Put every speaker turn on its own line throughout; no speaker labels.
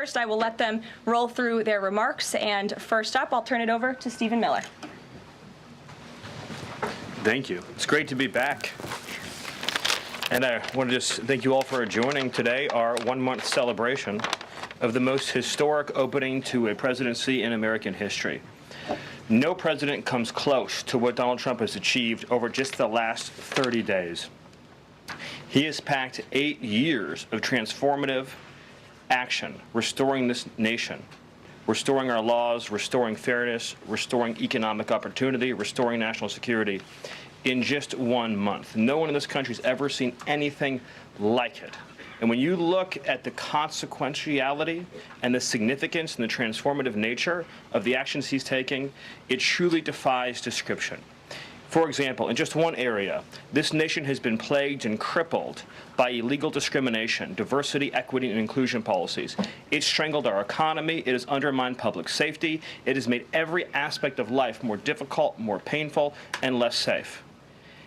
First, I will let them roll through their remarks, and first up, I'll turn it over to Stephen Miller.
Thank you. It's great to be back. And I want to just thank you all for joining today, our one-month celebration of the most historic opening to a presidency in American history. No president comes close to what Donald Trump has achieved over just the last 30 days. He has packed 8 years of transformative action, restoring this nation, restoring our laws, restoring fairness, restoring economic opportunity, restoring national security in just 1 month. No one in this country has ever seen anything like it. And when you look at the consequentiality and the significance and the transformative nature of the actions he's taking, it truly defies description. For example, in just one area, this nation has been plagued and crippled by illegal discrimination, diversity, equity, and inclusion policies. It's strangled our economy. It has undermined public safety. It has made every aspect of life more difficult, more painful, and less safe.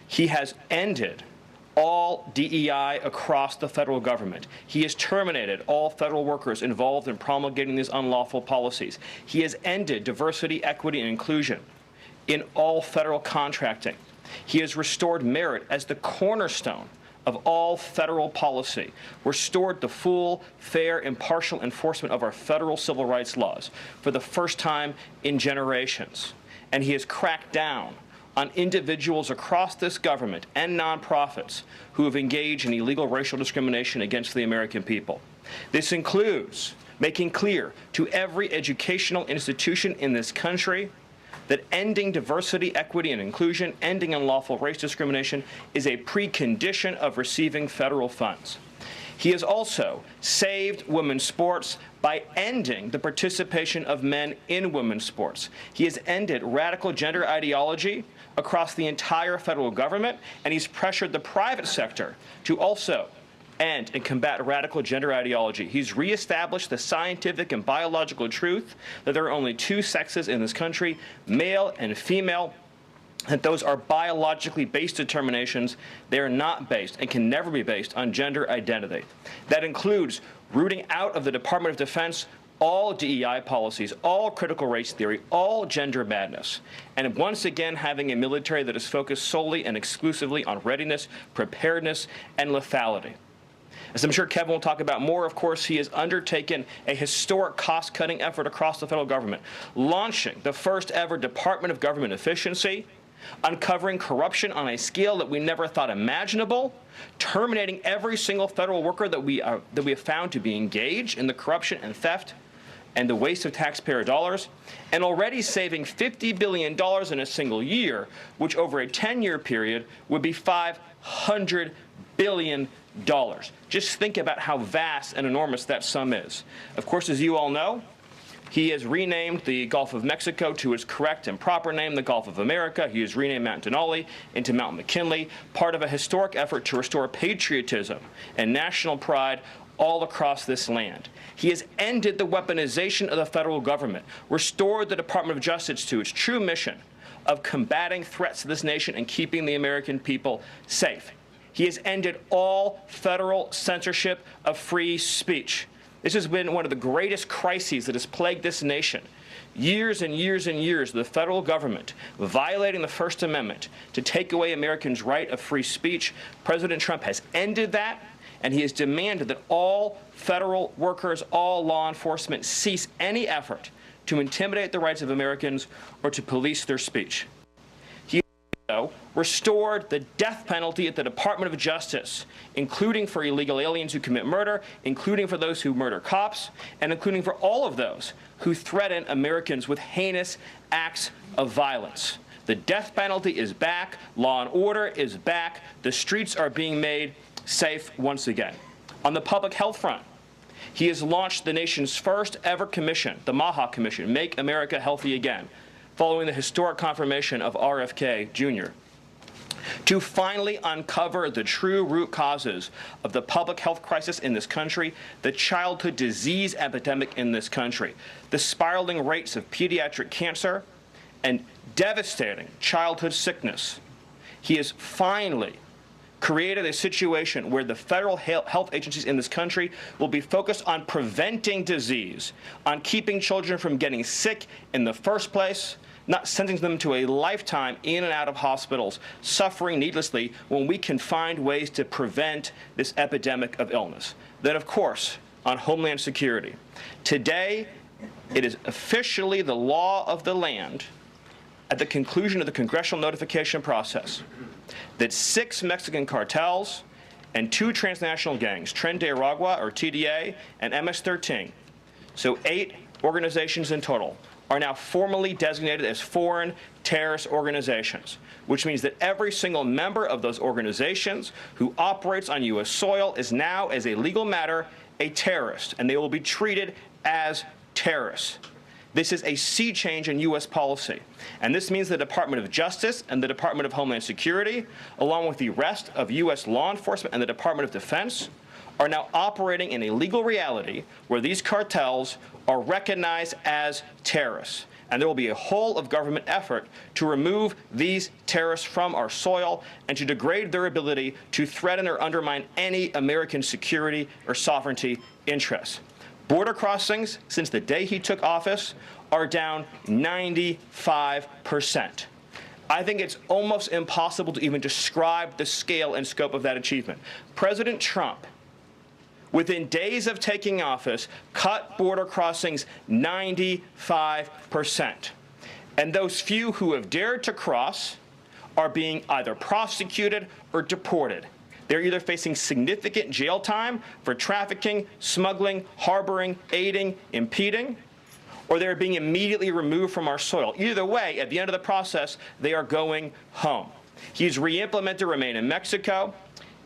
He has ended all DEI across the federal government. He has terminated all federal workers involved in promulgating these unlawful policies. He has ended diversity, equity, and inclusion in all federal contracting. He has restored merit as the cornerstone of all federal policy, restored the full, fair, impartial enforcement of our federal civil rights laws for the first time in generations. And he has cracked down on individuals across this government and nonprofits who have engaged in illegal racial discrimination against the American people. This includes making clear to every educational institution in this country that ending diversity, equity, and inclusion, ending unlawful race discrimination is a precondition of receiving federal funds. He has also saved women's sports by ending the participation of men in women's sports. He has ended radical gender ideology across the entire federal government, and he's pressured the private sector to also end and combat radical gender ideology. He's reestablished the scientific and biological truth that there are only two sexes in this country, male and female, that those are biologically based determinations. They are not based and can never be based on gender identity. That includes rooting out of the Department of Defense all DEI policies, all critical race theory, all gender madness, and once again having a military that is focused solely and exclusively on readiness, preparedness, and lethality. As I'm sure Kevin will talk about more, of course, he has undertaken a historic cost-cutting effort across the federal government, launching the first ever Department of Government Efficiency, uncovering corruption on a scale that we never thought imaginable, terminating every single federal worker that we have found to be engaged in the corruption and theft and the waste of taxpayer dollars, and already saving $50 billion in a single year, which over a 10-year period would be $500 billion. Just think about how vast and enormous that sum is. Of course, as you all know, he has renamed the Gulf of Mexico to its correct and proper name, the Gulf of America. He has renamed Mount Denali into Mount McKinley, part of a historic effort to restore patriotism and national pride all across this land. He has ended the weaponization of the federal government, restored the Department of Justice to its true mission of combating threats to this nation and keeping the American people safe. He has ended all federal censorship of free speech. This has been one of the greatest crises that has plagued this nation. Years and years and years of the federal government violating the First Amendment to take away Americans' right of free speech. President Trump has ended that, and he has demanded that all federal workers, all law enforcement, cease any effort to intimidate the rights of Americans or to police their speech. Restored the death penalty at the Department of Justice, including for illegal aliens who commit murder, including for those who murder cops, and including for all of those who threaten Americans with heinous acts of violence. The death penalty is back. Law and order is back. The streets are being made safe once again. On the public health front, he has launched the nation's first ever commission, the MAHA Commission, Make America Healthy Again, following the historic confirmation of RFK Jr., to finally uncover the true root causes of the public health crisis in this country, the childhood disease epidemic in this country, the spiraling rates of pediatric cancer, and devastating childhood sickness. He has finally created a situation where the federal health agencies in this country will be focused on preventing disease, on keeping children from getting sick in the first place, not sending them to a lifetime in and out of hospitals, suffering needlessly, when we can find ways to prevent this epidemic of illness. Then, of course, on Homeland Security. Today, it is officially the law of the land, at the conclusion of the congressional notification process, that 6 Mexican cartels and 2 transnational gangs, Tren de Aragua, or TDA, and MS-13, so 8 organizations in total, are now formally designated as foreign terrorist organizations, which means that every single member of those organizations who operates on U.S. soil is now, as a legal matter, a terrorist, and they will be treated as terrorists. This is a sea change in U.S. policy, and this means the Department of Justice and the Department of Homeland Security, along with the rest of U.S. law enforcement and the Department of Defense, are now operating in a legal reality where these cartels are recognized as terrorists. And there will be a whole of government effort to remove these terrorists from our soil and to degrade their ability to threaten or undermine any American security or sovereignty interests. Border crossings, since the day he took office, are down 95%. I think it's almost impossible to even describe the scale and scope of that achievement. President Trump, within days of taking office, cut border crossings 95%. And those few who have dared to cross are being either prosecuted or deported. They're either facing significant jail time for trafficking, smuggling, harboring, aiding, impeding, or they're being immediately removed from our soil. Either way, at the end of the process, they are going home. He's re-implemented Remain in Mexico,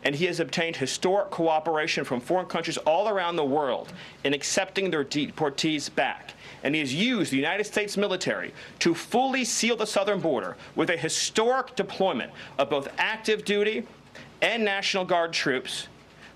and he has obtained historic cooperation from foreign countries all around the world in accepting their deportees back. And he has used the United States military to fully seal the southern border with a historic deployment of both active duty and National Guard troops,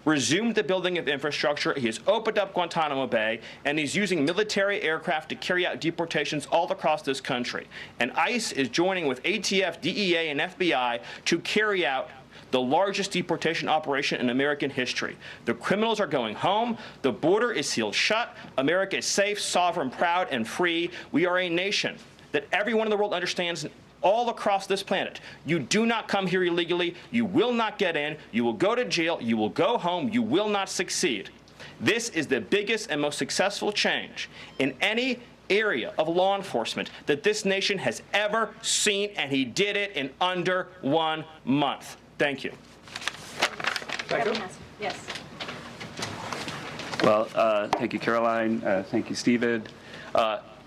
resumed the building of infrastructure. He has opened up Guantanamo Bay, and he's using military aircraft to carry out deportations all across this country. And ICE is joining with ATF, DEA, and FBI to carry out the largest deportation operation in American history. The criminals are going home. The border is sealed shut. America is safe, sovereign, proud, and free. We are a nation that everyone in the world understands all across this planet. You do not come here illegally. You will not get in. You will go to jail. You will go home. You will not succeed. This is the biggest and most successful change in any area of law enforcement that this nation has ever seen, and he did it in under 1 month. Thank you.
Thank you.
Yes.
Well, thank you, Karoline. Thank you, Stephen.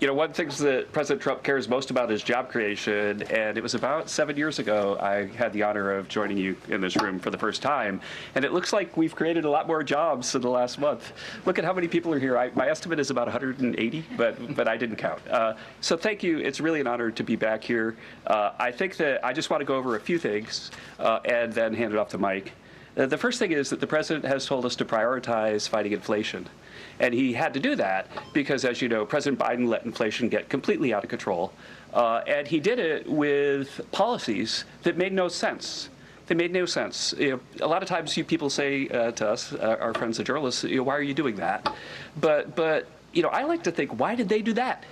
You know, one of the things that President Trump cares most about is job creation, and it was about 7 years ago I had the honor of joining you in this room for the first time, and it looks like we've created a lot more jobs in the last month. Look at how many people are here. My estimate is about 180, but I didn't count. So thank you. It's really an honor to be back here. I think that I just want to go over a few things and then hand it off to Mike. The first thing is that the president has told us to prioritize fighting inflation. And he had to do that because, as you know, President Biden let inflation get completely out of control. And he did it with policies that made no sense. They made no sense. You know, a lot of times people say to us, our friends the journalists, you know, why are you doing that? But you know, I like to think, why did they do that?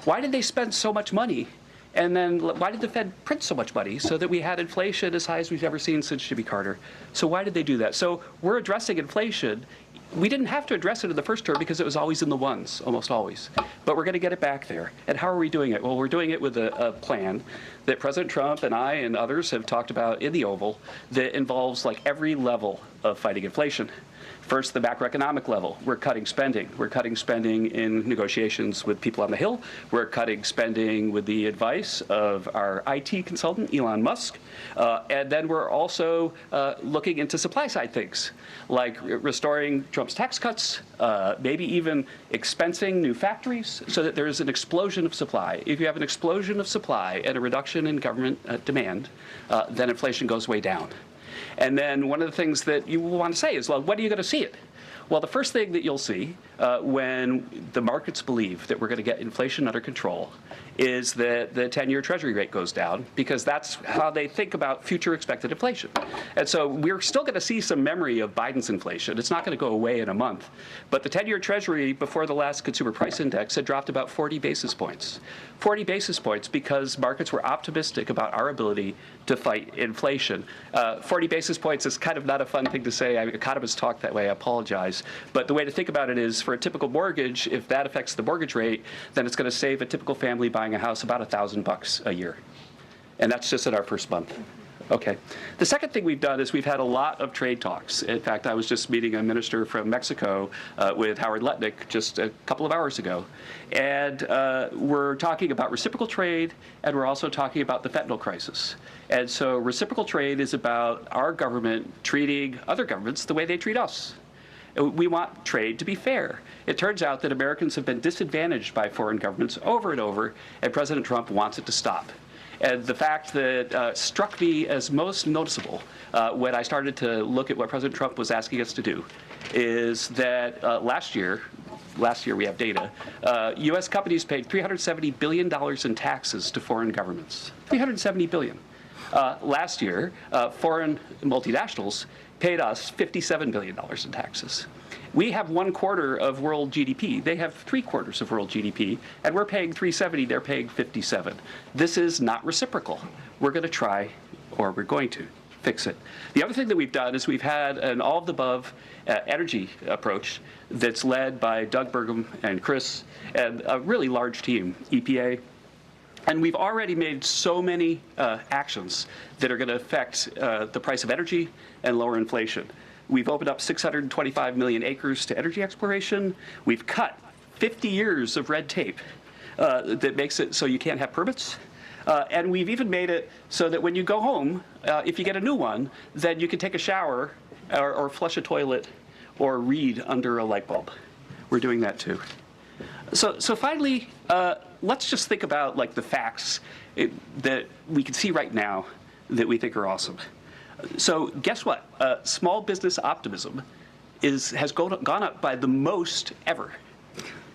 Why did they spend so much money? And then why did the Fed print so much money so that we had inflation as high as we've ever seen since Jimmy Carter? So why did they do that? So we're addressing inflation. We didn't have to address it in the first term because it was always in the ones, almost always. But we're going to get it back there. And how are we doing it? Well, we're doing it with a plan that President Trump and I and others have talked about in the Oval that involves like every level of fighting inflation. First, the macroeconomic level. We're cutting spending. We're cutting spending in negotiations with people on the Hill. We're cutting spending with the advice of our IT consultant, Elon Musk. And then we're also looking into supply side things, like restoring Trump's tax cuts, maybe even expensing new factories so that there's an explosion of supply. If you have an explosion of supply and a reduction in government demand, then inflation goes way down. And then one of the things that you will want to say is, well, when are you going to see it? Well, the first thing that you'll see when the markets believe that we're going to get inflation under control is that the 10-year Treasury rate goes down, because that's how they think about future expected inflation. And so we're still going to see some memory of Biden's inflation. It's not going to go away in a month. But the 10-year Treasury before the last consumer price index had dropped about 40 basis points. 40 basis points because markets were optimistic about our ability to fight inflation. 40 basis points is kind of not a fun thing to say. Economists talk that way. I apologize. But the way to think about it is, for a typical mortgage, if that affects the mortgage rate, then it's going to save a typical family buying a house about $1,000 a year. And that's just in our first month. Okay. The second thing we've done is we've had a lot of trade talks. In fact, I was just meeting a minister from Mexico with Howard Lutnick just a couple of hours ago. And we're talking about reciprocal trade, and we're also talking about the fentanyl crisis. And so reciprocal trade is about our government treating other governments the way they treat us. We want trade to be fair. It turns out that Americans have been disadvantaged by foreign governments over and over, and President Trump wants it to stop. And the fact that struck me as most noticeable when I started to look at what President Trump was asking us to do is that last year we have data, U.S. companies paid $370 billion in taxes to foreign governments. $370 billion. Last year, foreign multinationals paid us $57 billion in taxes. We have 1/4 of world GDP. They have 3/4 of world GDP, and we're paying 370, they're paying 57. This is not reciprocal. We're going to try, or we're going to, fix it. The other thing that we've done is we've had an all-of-the-above energy approach that's led by Doug Burgum and Chris and a really large team, EPA. And we've already made so many actions that are going to affect the price of energy and lower inflation. We've opened up 625 million acres to energy exploration. We've cut 50 years of red tape that makes it so you can't have permits. And we've even made it so that when you go home, if you get a new one, then you can take a shower or flush a toilet or read under a light bulb. We're doing that too. So finally, let's just think about like the facts that we can see right now that we think are awesome. So guess what? Small business optimism has gone up by the most ever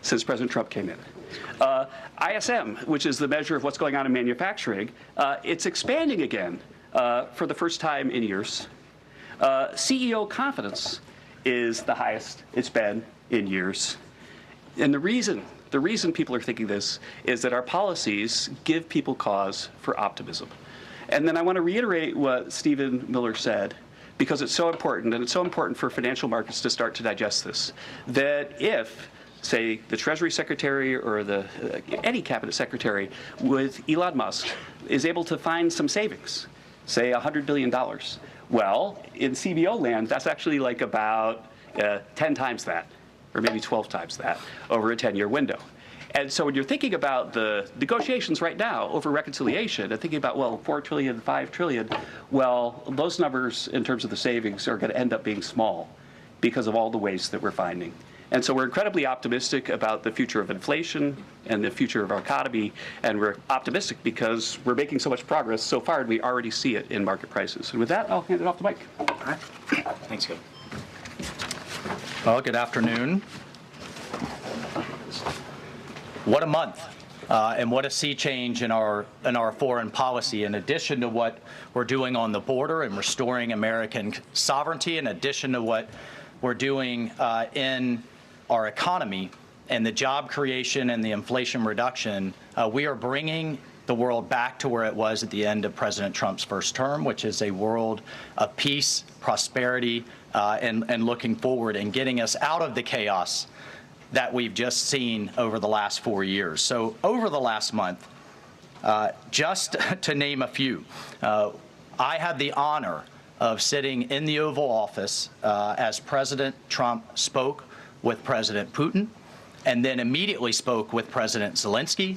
since President Trump came in. ISM, which is the measure of what's going on in manufacturing, it's expanding again for the first time in years. CEO confidence is the highest it's been in years. And the reason people are thinking this is that our policies give people cause for optimism. And then I want to reiterate what Stephen Miller said, because it's so important, and it's so important for financial markets to start to digest this, that if, say, the Treasury Secretary or any cabinet secretary with Elon Musk is able to find some savings, say $100 billion, well, in CBO land, that's actually like about 10 times that, or maybe 12 times that, over a 10-year window. And so when you're thinking about the negotiations right now over reconciliation and thinking about, well, 4 trillion, 5 trillion, well, those numbers in terms of the savings are going to end up being small because of all the waste that we're finding. And so we're incredibly optimistic about the future of inflation and the future of our economy, and we're optimistic because we're making so much progress so far, and we already see it in market prices. And with that, I'll hand it off to Mike.
All right. Thanks, Gil. Well, good afternoon. What a month, and what a sea change in our foreign policy. In addition to what we're doing on the border and restoring American sovereignty, in addition to what we're doing in our economy and the job creation and the inflation reduction, we are bringing the world back to where it was at the end of President Trump's first term, which is a world of peace, prosperity, and looking forward and getting us out of the chaos that we've just seen over the last 4 years. So over the last month, just to name a few, I had the honor of sitting in the Oval Office as President Trump spoke with President Putin, and then immediately spoke with President Zelensky,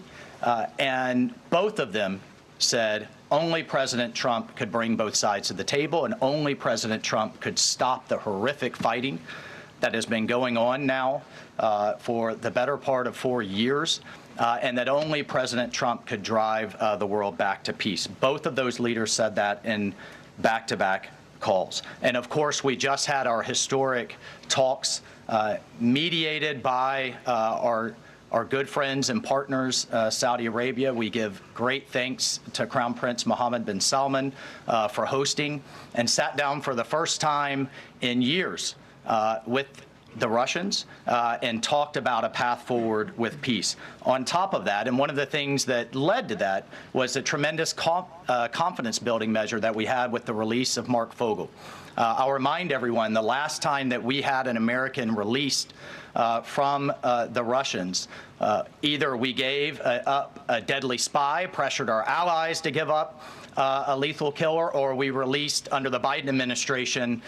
and both of them said only President Trump could bring both sides to the table, and only President Trump could stop the horrific fighting that has been going on now for the better part of 4 years, and that only President Trump could drive the world back to peace. Both of those leaders said that in back-to-back calls. And of course, we just had our historic talks mediated by our good friends and partners, Saudi Arabia. We give great thanks to Crown Prince Mohammed bin Salman for hosting, and sat down for the first time in years with the Russians and talked about a path forward with peace. On top of that, and one of the things that led to that was the tremendous confidence building measure that we had with the release of Mark Fogel. I'll remind everyone, the last time that we had an American released from the Russians, either we gave up a deadly spy, pressured our allies to give up a lethal killer, or we released, under the Biden administration,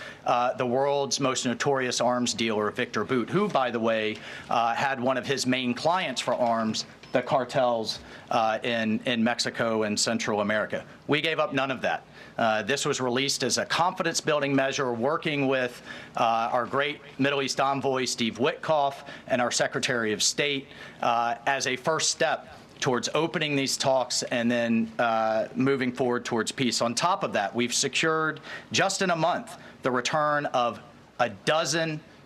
the world's most notorious arms dealer, Victor Bout, who, by the way, had one of his main clients for arms, the cartels in Mexico and Central America. We gave up none of that. This was released as a confidence-building measure, working with our great Middle East envoy, Steve Witkoff, and our Secretary of State as a first step towards opening these talks and then moving forward towards peace. On top of that, we've secured, just in a month, the return of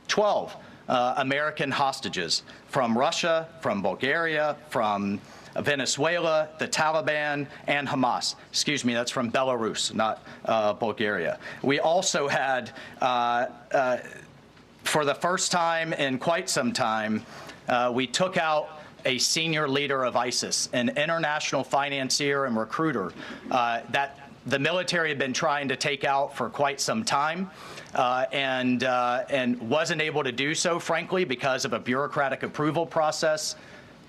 12 American hostages from Russia, from Bulgaria, from Venezuela, the Taliban, and Hamas. Excuse me, that's from Belarus, not Bulgaria. We also had, for the first time in quite some time, we took out a senior leader of ISIS, an international financier and recruiter that the military had been trying to take out for quite some time, and wasn't able to do so, frankly, because of a bureaucratic approval process.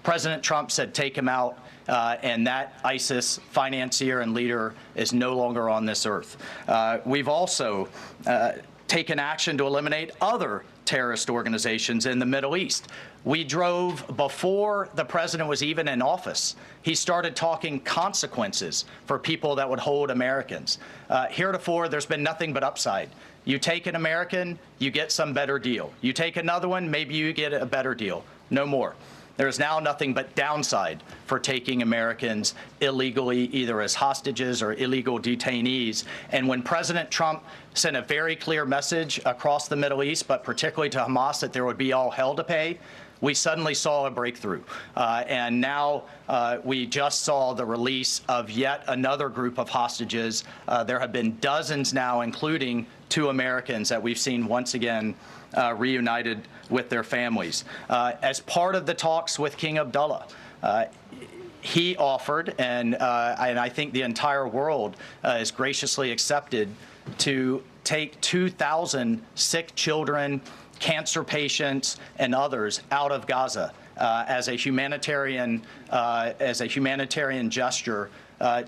President Trump said, take him out, and that ISIS financier and leader is no longer on this earth. We've also taken action to eliminate other terrorist organizations in the Middle East. We drove, before the president was even in office, he started talking consequences for people that would hold Americans. Heretofore, there's been nothing but upside. You take an American, you get some better deal. You take another one, maybe you get a better deal. No more. There's now nothing but downside for taking Americans illegally, either as hostages or illegal detainees. And when President Trump sent a very clear message across the Middle East, but particularly to Hamas, that there would be all hell to pay, we suddenly saw a breakthrough. And now we just saw the release of yet another group of hostages. There have been dozens now, including 2 Americans that we've seen once again reunited with their families. As part of the talks with King Abdullah, he offered, and I think the entire world is graciously accepted, to take 2,000 sick children, cancer patients, and others out of Gaza as a humanitarian gesture.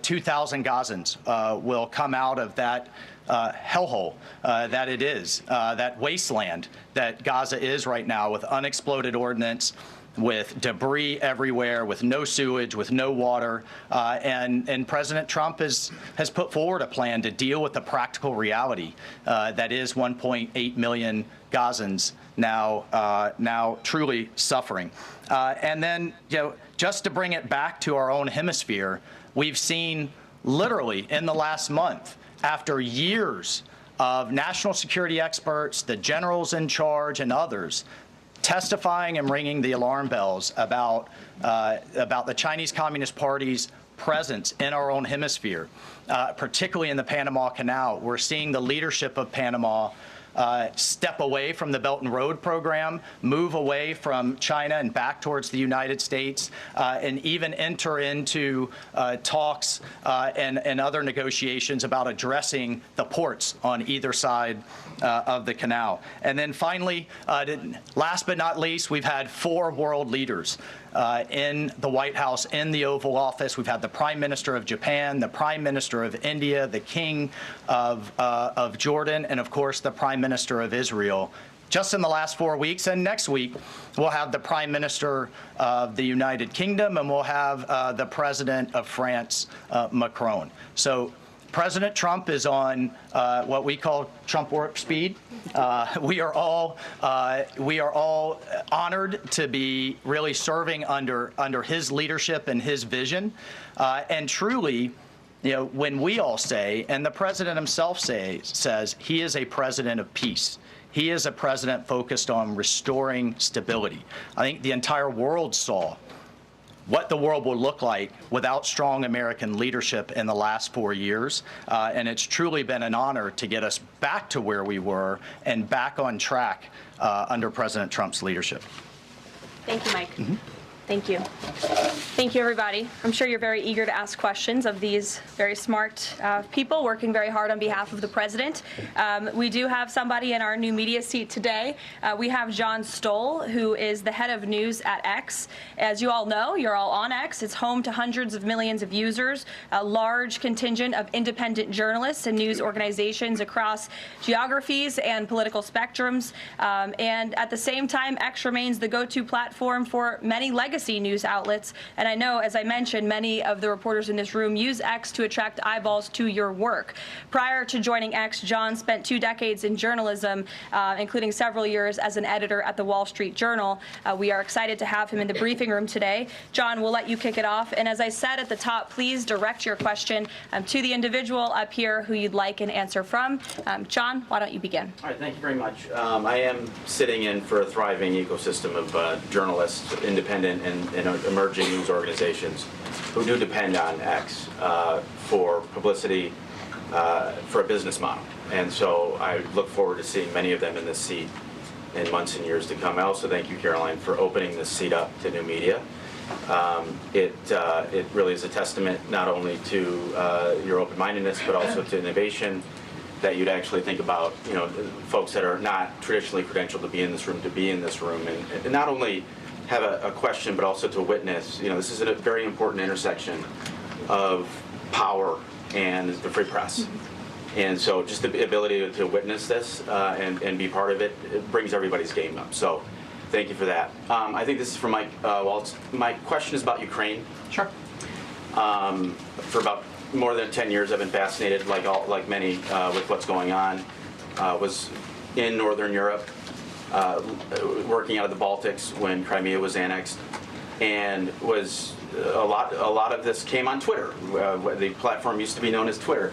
2,000 Gazans will come out of that hellhole that it is, that wasteland that Gaza is right now, with unexploded ordnance, with debris everywhere, with no sewage, with no water. And President Trump has put forward a plan to deal with the practical reality that is 1.8 million Gazans now truly suffering. And then, just to bring it back to our own hemisphere, we've seen literally in the last month, after years of national security experts, the generals in charge, and others testifying and ringing the alarm bells about the Chinese Communist Party's presence in our own hemisphere, particularly in the Panama Canal. We're seeing the leadership of Panama step away from the Belt and Road program, move away from China and back towards the United States, and even enter into talks and other negotiations about addressing the ports on either side of the canal. And then finally, last but not least, we've had 4 world leaders in the White House, in the Oval Office. We've had the Prime Minister of Japan, the Prime Minister of India, the King of Jordan, and of course the Prime Minister of Israel, just in the last 4 weeks. And next week, we'll have the Prime Minister of the United Kingdom, and we'll have the President of France, Macron. So President Trump is on what we call Trump warp speed. We are all honored to be really serving under his leadership and his vision. And truly, when we all say, and the president himself says he is a president of peace. He is a president focused on restoring stability. I think the entire world saw what the world will look like without strong American leadership in the last 4 years. And it's truly been an honor to get us back to where we were and back on track under President Trump's leadership.
Thank you, Mike. Thank you. Thank you, everybody. I'm sure you're very eager to ask questions of these very smart people working very hard on behalf of the president. We do have somebody in our new media seat today. We have John Stoll, who is the head of news at X. As you all know, you're all on X. It's home to hundreds of millions of users, a large contingent of independent journalists and news organizations across geographies and political spectrums. And at the same time, X remains the go-to platform for many legacy news outlets. And I know, as I mentioned, many of the reporters in this room use X to attract eyeballs to your work. Prior to joining X, John spent 2 decades in journalism, including several years as an editor at the Wall Street Journal. We are excited to have him in the briefing room today. John, we'll let you kick it off. And as I said at the top, please direct your question to the individual up here who you'd like an answer from. John, why don't you begin?
All right, thank you very much. I am sitting in for a thriving ecosystem of journalists, independent and emerging news organizations who do depend on X for publicity, for a business model. And so I look forward to seeing many of them in this seat in months and years to come. I also thank you, Karoline, for opening this seat up to new media. It really is a testament not only to your open-mindedness, but also to innovation, that you'd actually think about, folks that are not traditionally credentialed to be in this room, and not only have a question, but also to witness. This is a very important intersection of power and the free press. And so just the ability to witness this and be part of it, it brings everybody's game up. So thank you for that. I think this is for Mike Waltz. My question is about Ukraine.
Sure.
For about more than 10 years, I've been fascinated, like many, with what's going on. Was in Northern Europe, working out of the Baltics when Crimea was annexed, and was a lot of this came on Twitter. The platform used to be known as Twitter.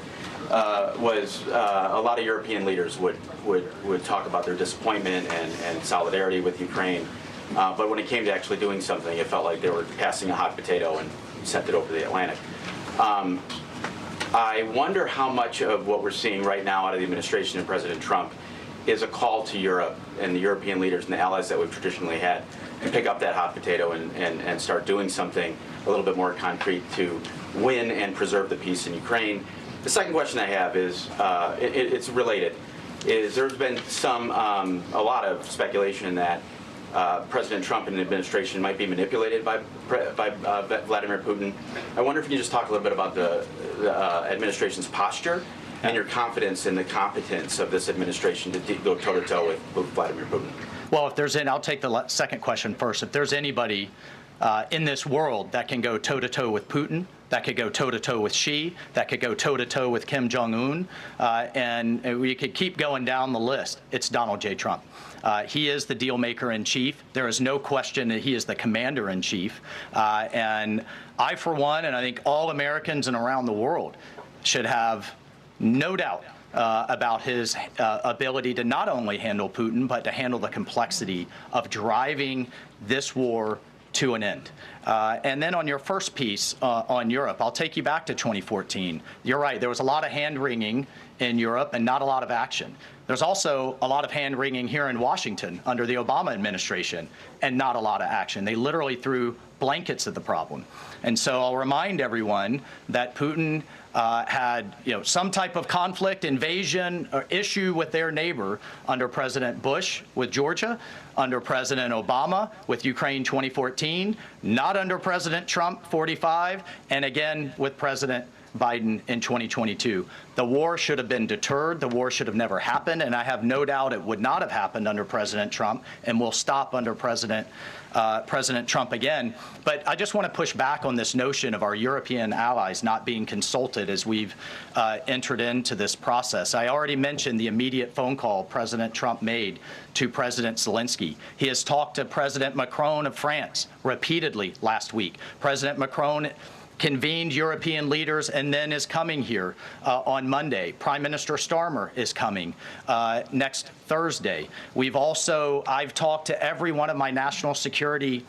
A lot of European leaders would talk about their disappointment and solidarity with Ukraine, but when it came to actually doing something, it felt like they were passing a hot potato and sent it over the Atlantic. I wonder how much of what we're seeing right now out of the administration of President Trump is a call to Europe and the European leaders and the allies that we've traditionally had to pick up that hot potato and start doing something a little bit more concrete to win and preserve the peace in Ukraine. The second question I have is, it's related, is there's been a lot of speculation that President Trump and the administration might be manipulated by Vladimir Putin. I wonder if you can just talk a little bit about the administration's posture and your confidence in the competence of this administration to go toe-to-toe with Vladimir Putin.
Well, I'll take the second question first. If there's anybody in this world that can go toe-to-toe with Putin, that could go toe-to-toe with Xi, that could go toe-to-toe with Kim Jong-un, and we could keep going down the list, it's Donald J. Trump. He is the deal maker in chief. There is no question that he is the commander in chief. And I, for one, and I think all Americans and around the world should have no doubt about his ability to not only handle Putin, but to handle the complexity of driving this war to an end. And then on your first piece on Europe, I'll take you back to 2014. You're right, there was a lot of hand-wringing in Europe and not a lot of action. There's also a lot of hand-wringing here in Washington under the Obama administration and not a lot of action. They literally threw blankets at the problem. And so I'll remind everyone that Putin had some type of conflict, invasion, or issue with their neighbor under President Bush with Georgia, under President Obama with Ukraine 2014, not under President Trump 45, and again with President Biden in 2022. The war should have been deterred. The war should have never happened, and I have no doubt it would not have happened under President Trump and will stop under President Trump again. But I just want to push back on this notion of our European allies not being consulted as we've entered into this process. I already mentioned the immediate phone call President Trump made to President Zelensky. He has talked to President Macron of France repeatedly last week. President Macron convened European leaders and then is coming here on Monday. Prime Minister Starmer is coming next Thursday. I've talked to every one of my national security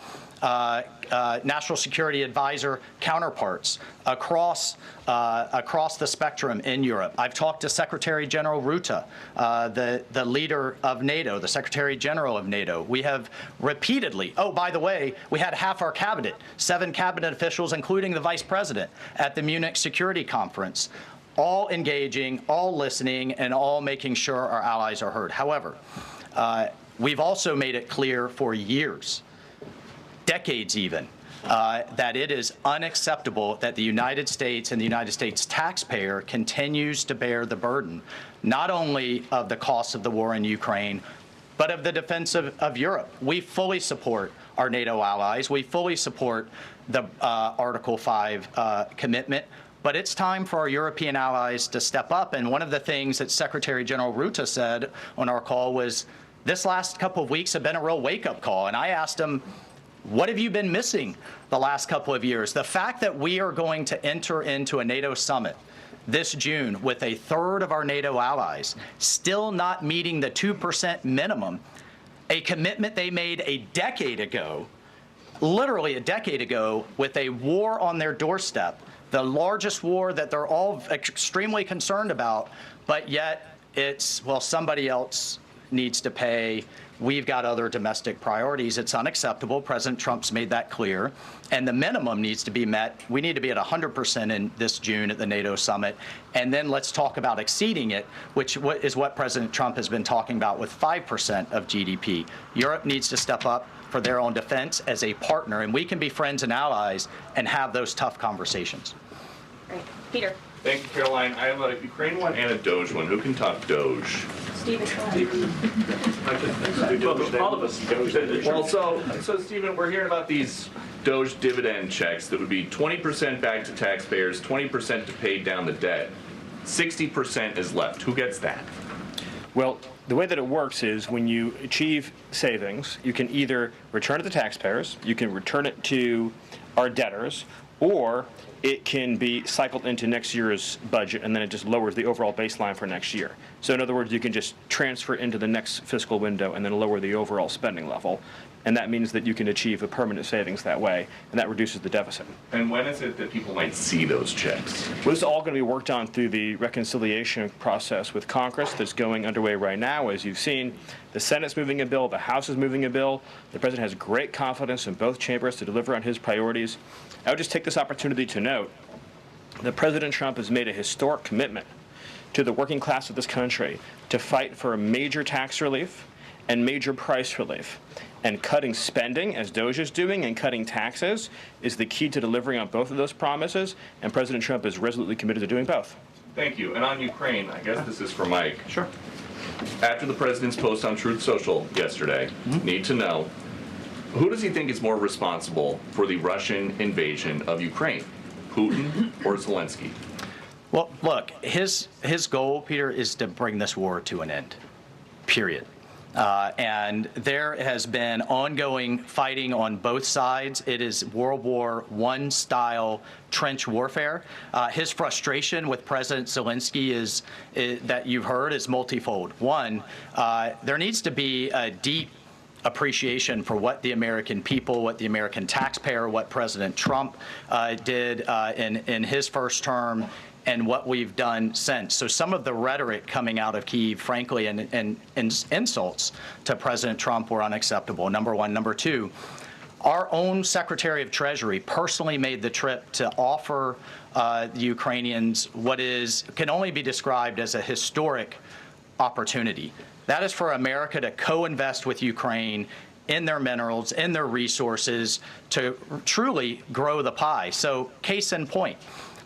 advisor counterparts across the spectrum in Europe. I've talked to Secretary General Rutte, the leader of NATO, the Secretary General of NATO. We have repeatedly, oh, by the way, we had half our cabinet, 7 cabinet officials, including the vice president, at the Munich Security Conference, all engaging, all listening, and all making sure our allies are heard. However, we've also made it clear for years, decades even, that it is unacceptable that the United States and the United States taxpayer continues to bear the burden, not only of the cost of the war in Ukraine, but of the defense of Europe. We fully support our NATO allies. We fully support the Article 5 commitment. But it's time for our European allies to step up. And one of the things that Secretary General Rutte said on our call was, this last couple of weeks have been a real wake-up call. And I asked him, what have you been missing the last couple of years? The fact that we are going to enter into a NATO summit this June with a third of our NATO allies still not meeting the 2% minimum, a commitment they made a decade ago, literally a decade ago, with a war on their doorstep, the largest war that they're all extremely concerned about, but yet it's, well, somebody else needs to pay. We've got other domestic priorities. It's unacceptable. President Trump's made that clear. And the minimum needs to be met. We need to be at 100% in this June at the NATO summit. And then let's talk about exceeding it, which is what President Trump has been talking about with 5% of GDP. Europe needs to step up for their own defense as a partner, and we can be friends and allies and have those tough conversations.
Great. Peter.
Thank you, Karoline. I have a Ukraine one and a Doge one. Who can talk Doge?
Stephen.
All of us. Well, so Stephen, we're hearing about these Doge dividend checks that would be 20% back to taxpayers, 20% to pay down the debt. 60% is left. Who gets that?
Well, the way that it works is when you achieve savings, you can either return it to taxpayers, you can return it to our debtors, or it can be cycled into next year's budget, and then it just lowers the overall baseline for next year. So in other words, you can just transfer into the next fiscal window and then lower the overall spending level. And that means that you can achieve a permanent savings that way, and that reduces the deficit.
And when is it that people might see those checks?
Well, this is all going to be worked on through the reconciliation process with Congress that's going underway right now. As you've seen, the Senate's moving a bill, the House is moving a bill. The President has great confidence in both chambers to deliver on his priorities. I would just take this opportunity to note that President Trump has made a historic commitment to the working class of this country to fight for a major tax relief and major price relief. And cutting spending, as Doge is doing, and cutting taxes is the key to delivering on both of those promises, and President Trump is resolutely committed to doing both.
Thank you. And on Ukraine, I guess this is for Mike.
Sure.
After the president's post on Truth Social yesterday, need to know, who does he think is more responsible for the Russian invasion of Ukraine, Putin or Zelensky?
Well, look, his goal, Peter, is to bring this war to an end, period. And there has been ongoing fighting on both sides. It is World War I style trench warfare. His frustration with President Zelensky is that you've heard is multifold. One, there needs to be a deep appreciation for what the American people, what the American taxpayer, what President Trump did in his first term, and what we've done since. So some of the rhetoric coming out of Kyiv, frankly, and insults to President Trump were unacceptable, number one. Number two, our own Secretary of Treasury personally made the trip to offer the Ukrainians what can only be described as a historic opportunity. That is for America to co-invest with Ukraine in their minerals, in their resources, to truly grow the pie. So case in point,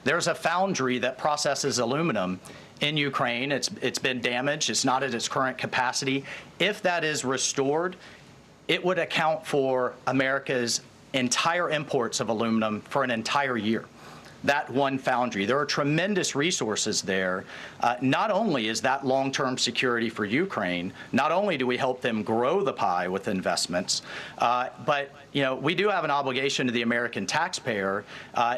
there's a foundry that processes aluminum in Ukraine. It's been damaged. It's not at its current capacity. If that is restored, it would account for America's entire imports of aluminum for an entire year. that one foundry. There are tremendous resources there. Not only is that long-term security for Ukraine, not only do we help them grow the pie with investments, but we do have an obligation to the American taxpayer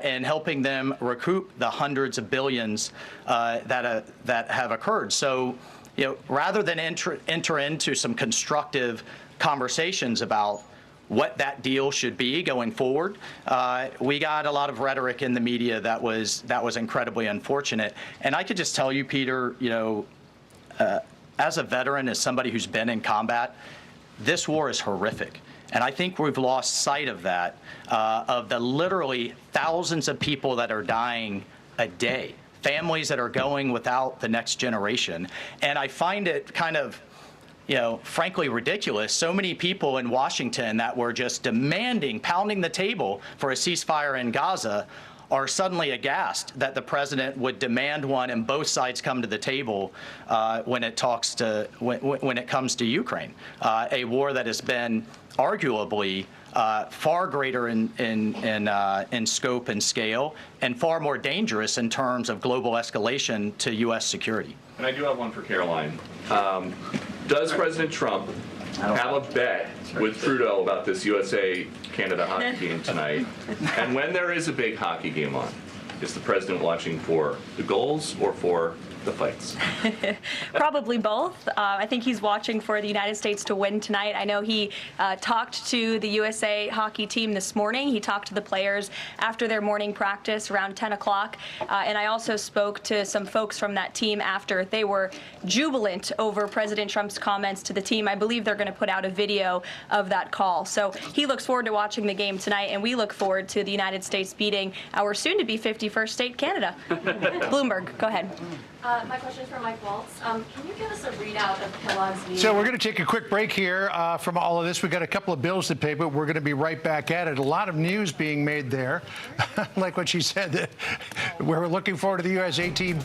in helping them recoup the hundreds of billions that have occurred. So, rather than enter into some constructive conversations about what that deal should be going forward, we got a lot of rhetoric in the media that was incredibly unfortunate. And I could just tell you, Peter, as a veteran, as somebody who's been in combat, this war is horrific. And I think we've lost sight of that, of the literally thousands of people that are dying a day, families that are going without the next generation. And I find it kind of, frankly ridiculous. So many people in Washington that were just demanding, pounding the table for a ceasefire in Gaza are suddenly aghast that the president would demand one and both sides come to the table when it comes to Ukraine, a war that has been arguably far greater in scope and scale and far more dangerous in terms of global escalation to U.S. security.
And I do have one for Karoline. Does President Trump have a bet with Trudeau about this USA-Canada hockey game tonight? And when there is a big hockey game on, is the president watching for the goals or for the fights?
Probably both. I think he's watching for the United States to win tonight. I know he talked to the USA hockey team this morning. He talked to the players after their morning practice around 10 o'clock. And I also spoke to some folks from that team after. They were jubilant over President Trump's comments to the team. I believe they're going to put out a video of that call. So he looks forward to watching the game tonight, and we look forward to the United States beating our soon-to-be 51st state, Canada. Bloomberg, go ahead.
My question is for Mike Waltz. Can you give us a readout of Kellogg's meeting?
So we're going to take a quick break here from all of this. We've got a couple of bills to pay, but we're going to be right back at it. A lot of news being made there, like what she said. We're looking forward to the USA team.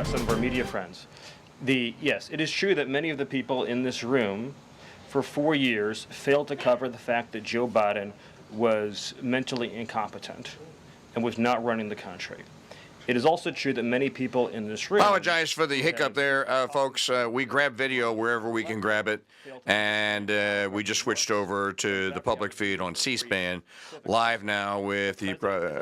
Some of our media friends. Yes, it is true that many of the people in this room for 4 years failed to cover the fact that Joe Biden was mentally incompetent and was not running the country. It is also true that many people in this room...
Apologize for the hiccup there, folks. We grab video wherever we can grab it, and we just switched over to the public feed on C-SPAN, live now with the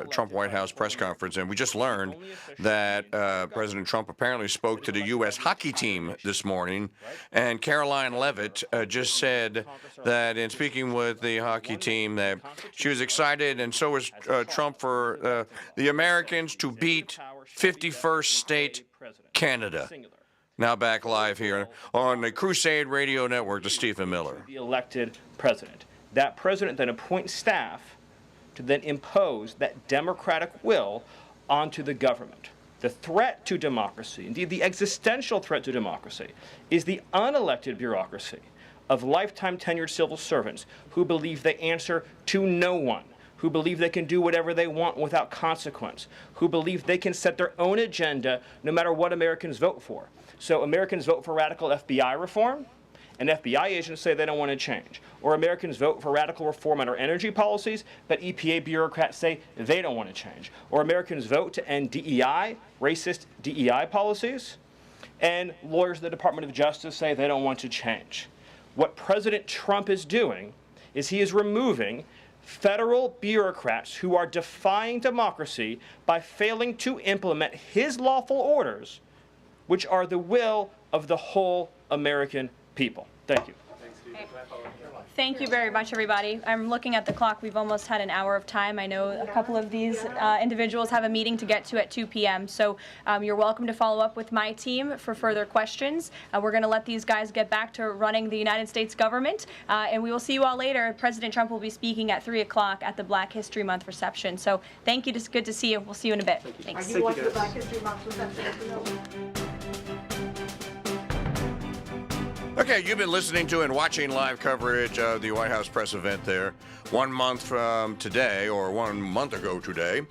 Trump White House press conference. And we just learned that President Trump apparently spoke to the U.S. hockey team this morning, and Karoline Leavitt just said that in speaking with the hockey team that she was excited, and so was Trump, for the Americans to beat 51st state Canada. Now back live here on the Crusade Radio Network to Stephen Miller.
The elected president. That president then appoints staff to then impose that democratic will onto the government. The threat to democracy, indeed the existential threat to democracy, is the unelected bureaucracy of lifetime tenured civil servants who believe they answer to no one, who believe they can do whatever they want without consequence, who believe they can set their own agenda no matter what Americans vote for. So Americans vote for radical FBI reform, and FBI agents say they don't want to change. Or Americans vote for radical reform on our energy policies, but EPA bureaucrats say they don't want to change. Or Americans vote to end DEI, racist DEI policies, and lawyers at the Department of Justice say they don't want to change. What President Trump is doing is he is removing federal bureaucrats who are defying democracy by failing to implement his lawful orders, which are the will of the whole American people. Thank you.
Thank you very much, everybody. I'm looking at the clock. We've almost had an hour of time. I know a couple of these individuals have a meeting to get to at 2 p.m., so you're welcome to follow up with my team for further questions. We're going to let these guys get back to running the United States government, and we will see you all later. President Trump will be speaking at 3 o'clock at the Black History Month reception. So thank you. It's good to see you. We'll see you in a bit. Thanks.
Are you watching the Black History Month reception?
Okay, you've been listening to and watching live coverage of the White House press event there. 1 month from today, or 1 month ago today,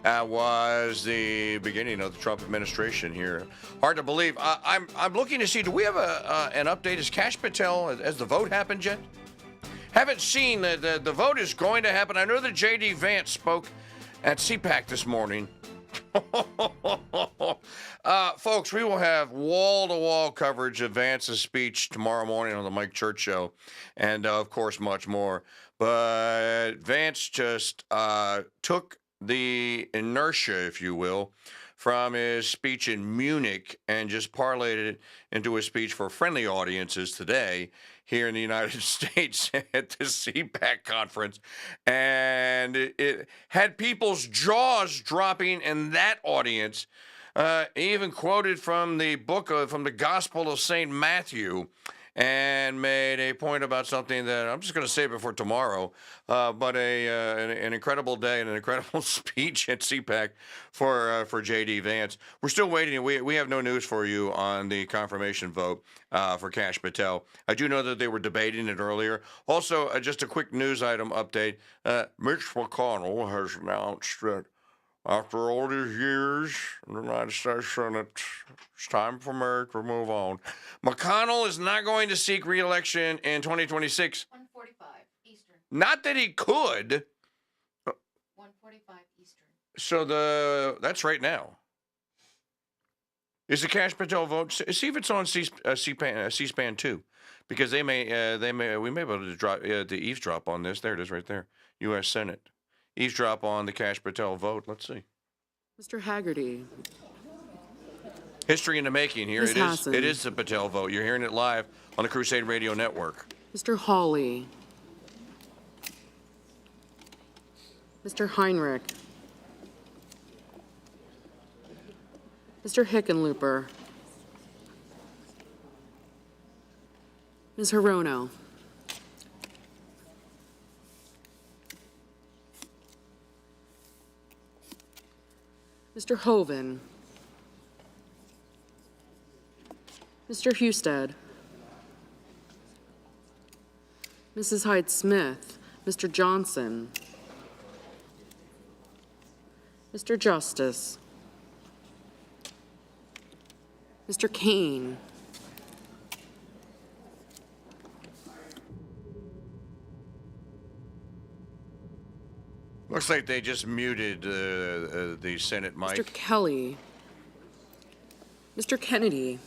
was the beginning of the Trump administration here. Hard to believe. I'm looking to see, do we have an update? Is Kash Patel, has the vote happened yet? Haven't seen. The vote is going to happen. I know that J.D. Vance spoke at CPAC this morning. Folks, we will have wall-to-wall coverage of Vance's speech tomorrow morning on the Mike Church Show, and of course much more. But Vance just took the inertia, if you will, from his speech in Munich and just parlayed it into a speech for friendly audiences today here in the United States at the CPAC conference. And it had people's jaws dropping in that audience. He even quoted from the from the Gospel of St. Matthew and made a point about something that I'm just going to say before tomorrow, but an incredible day and an incredible speech at CPAC for J.D. Vance. We're still waiting. We have no news for you on the confirmation vote for Kash Patel. I do know that they were debating it earlier. Also, just a quick news item update. Mitch McConnell has announced that after all these years in the United States Senate, it's time for America to move on. McConnell is not going to seek re-election in 2026.
1:45 Eastern.
Not that he could.
1:45 Eastern.
So that's right now. Is the Kash Patel vote? See if it's on C-SPAN too, because we may be able to drop the eavesdrop on this. There it is, right there. U.S. Senate. Eavesdrop on the Kash Patel vote. Let's see.
Mr. Haggerty.
History in the making here.
Ms. Hassan.
It is the Patel vote. You're hearing it live on the Crusade Radio Network.
Mr. Hawley. Mr. Heinrich. Mr. Hickenlooper. Ms. Hirono. Mr. Hoven. Mr. Husted. Mrs. Hyde-Smith. Mr. Johnson. Mr. Justice. Mr. Kane.
Looks like they just muted the Senate mic.
Mr. Kelly. Mr. Kennedy.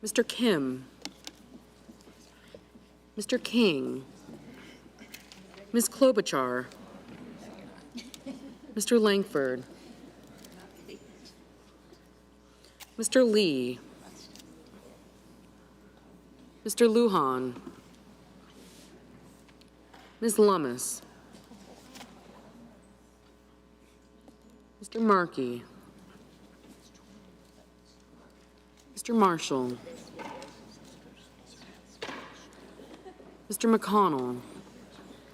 Mr. Kim. Mr. King. Ms. Klobuchar. Mr. Langford. Mr. Lee. Mr. Lujan. Ms. Lummis. Mr. Markey. Mr. Marshall. Mr. McConnell.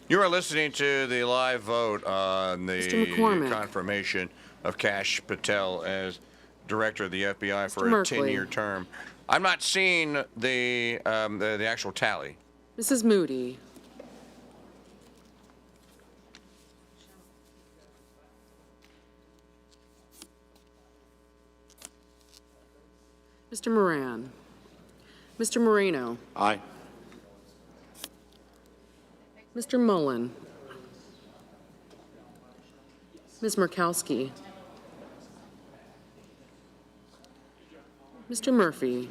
You are listening to the live vote on the
Mr. McCormick.
confirmation of Kash Patel as director of the FBI for
Mr.
a
Merkley.
10-year term. I'm not seeing the actual tally.
Mrs. Moody. Mr. Moran. Mr. Moreno.
Aye.
Mr. Mullen. Ms. Murkowski. Mr. Murphy.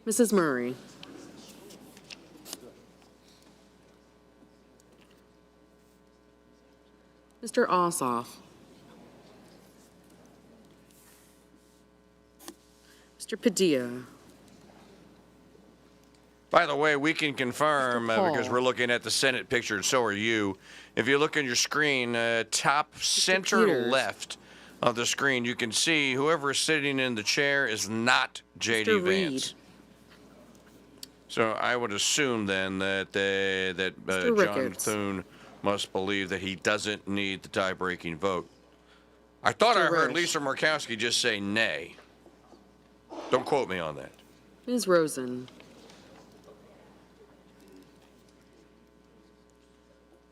Mrs. Murray. Mr. Ossoff. Mr. Padilla.
By the way, we can confirm,
Mr. Paul.
because we're looking at the Senate picture, and so are you. If you look on your screen, top center
Peters.
left of the screen, you can see whoever is sitting in the chair is not J.D.
Mr. Reed.
Vance. So I would assume then that
Mr.
John
Ricketts.
Thune must believe that he doesn't need the tie-breaking vote. I thought I
Mr.
heard
Risch.
Lisa Murkowski just say nay. Don't quote me on that.
Ms. Rosen.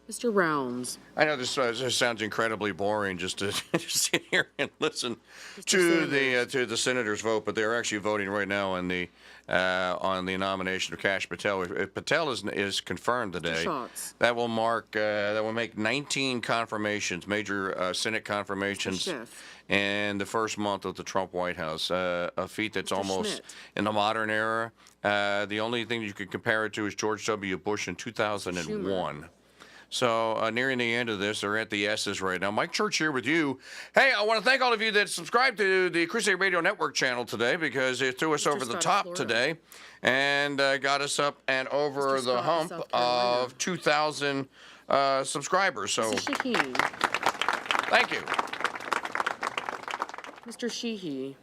Mr. Rounds.
I know this sounds incredibly boring just to just sit here and listen to
Sanders.
the senators vote, but they're actually voting right now on the nomination of Kash Patel. If Patel is confirmed today,
Schatz.
that will make 19 confirmations, major Senate confirmations,
Schiff.
in the first month of the Trump White House. A feat that's almost
Schmidt.
in the modern era. The only thing you could compare it to is George W. Bush in 2001. So nearing the end of this, or at the S's right now. Mike Church here with you. Hey, I want to thank all of you that subscribed to the Crusade Radio Network channel today, because it threw us over the
Scott of
top
Florida.
today and got us up and over
Mr.
the
Scott of
hump
South Carolina.
of 2,000 subscribers. So
Mrs. Shaheen.
thank you.
Mr. Sheehy.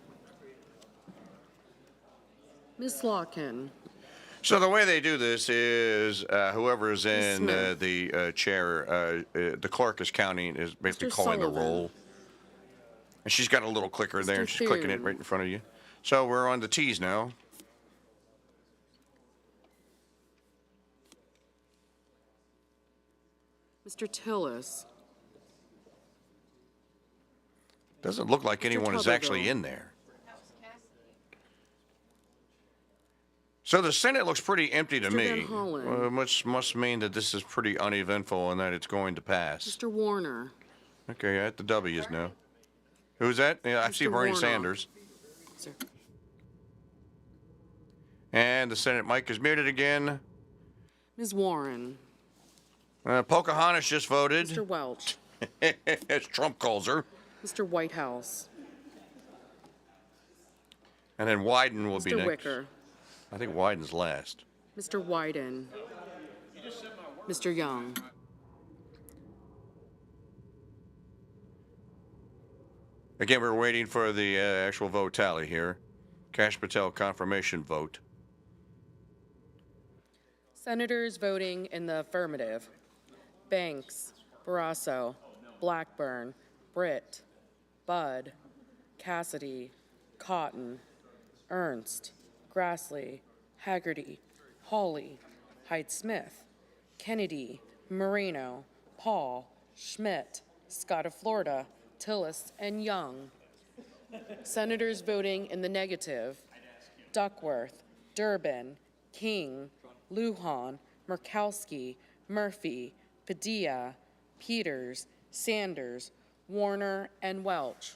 Ms. Slotkin.
So the way they do this is whoever is in
Smith.
the chair, the clerk is counting, is basically
Mr.
calling the
Sullivan.
roll. And she's got a little clicker there,
Mr.
and she's clicking it
Thune.
right in front of you. So we're on the T's now.
Mr. Tillis.
Doesn't look like anyone is actually
Tuberville.
in there. So the Senate looks pretty empty to
Mr.
me,
Van Hollen.
which must mean that this is pretty uneventful and that it's going to pass.
Mr. Warner.
Okay, at the W's now. Who's that? Yeah, I see
Mr.
Bernie
Warnock.
Sanders.
Sir.
And the Senate mic is muted again.
Ms. Warren.
Pocahontas just voted,
Mr. Welch.
as Trump calls her.
Mr. Whitehouse.
And then Wyden will be
Mr.
next.
Wicker.
I think Wyden's last.
Mr. Wyden. Mr. Young.
Again, we're waiting for the actual vote tally here. Kash Patel confirmation vote.
Senators voting in the affirmative. Banks, Barrasso, Blackburn, Britt, Budd, Cassidy, Cotton, Ernst, Grassley, Haggerty, Hawley, Hyde-Smith, Kennedy, Moreno, Paul, Schmidt, Scott of Florida, Tillis, and Young. Senators voting in the negative. Duckworth, Durbin, King, Lujan, Murkowski, Murphy, Padilla, Peters, Sanders, Warner, and Welch.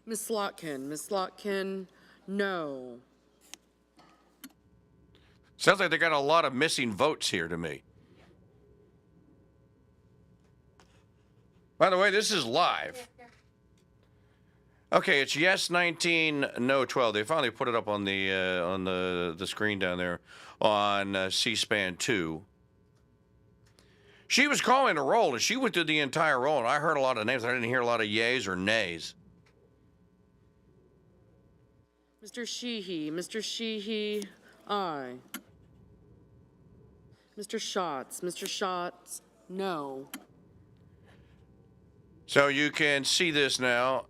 Ms. Slotkin, no.
Sounds like they got a lot of missing votes here to me. By the way, this is live. Okay, it's yes 19, no 12. They finally put it up on the screen down there on C-SPAN 2. She was calling a roll, and she went through the entire roll, and I heard a lot of names. I didn't hear a lot of yays or nays.
Mr. Sheehy, aye. Mr. Schatz, no.
So you can see this now.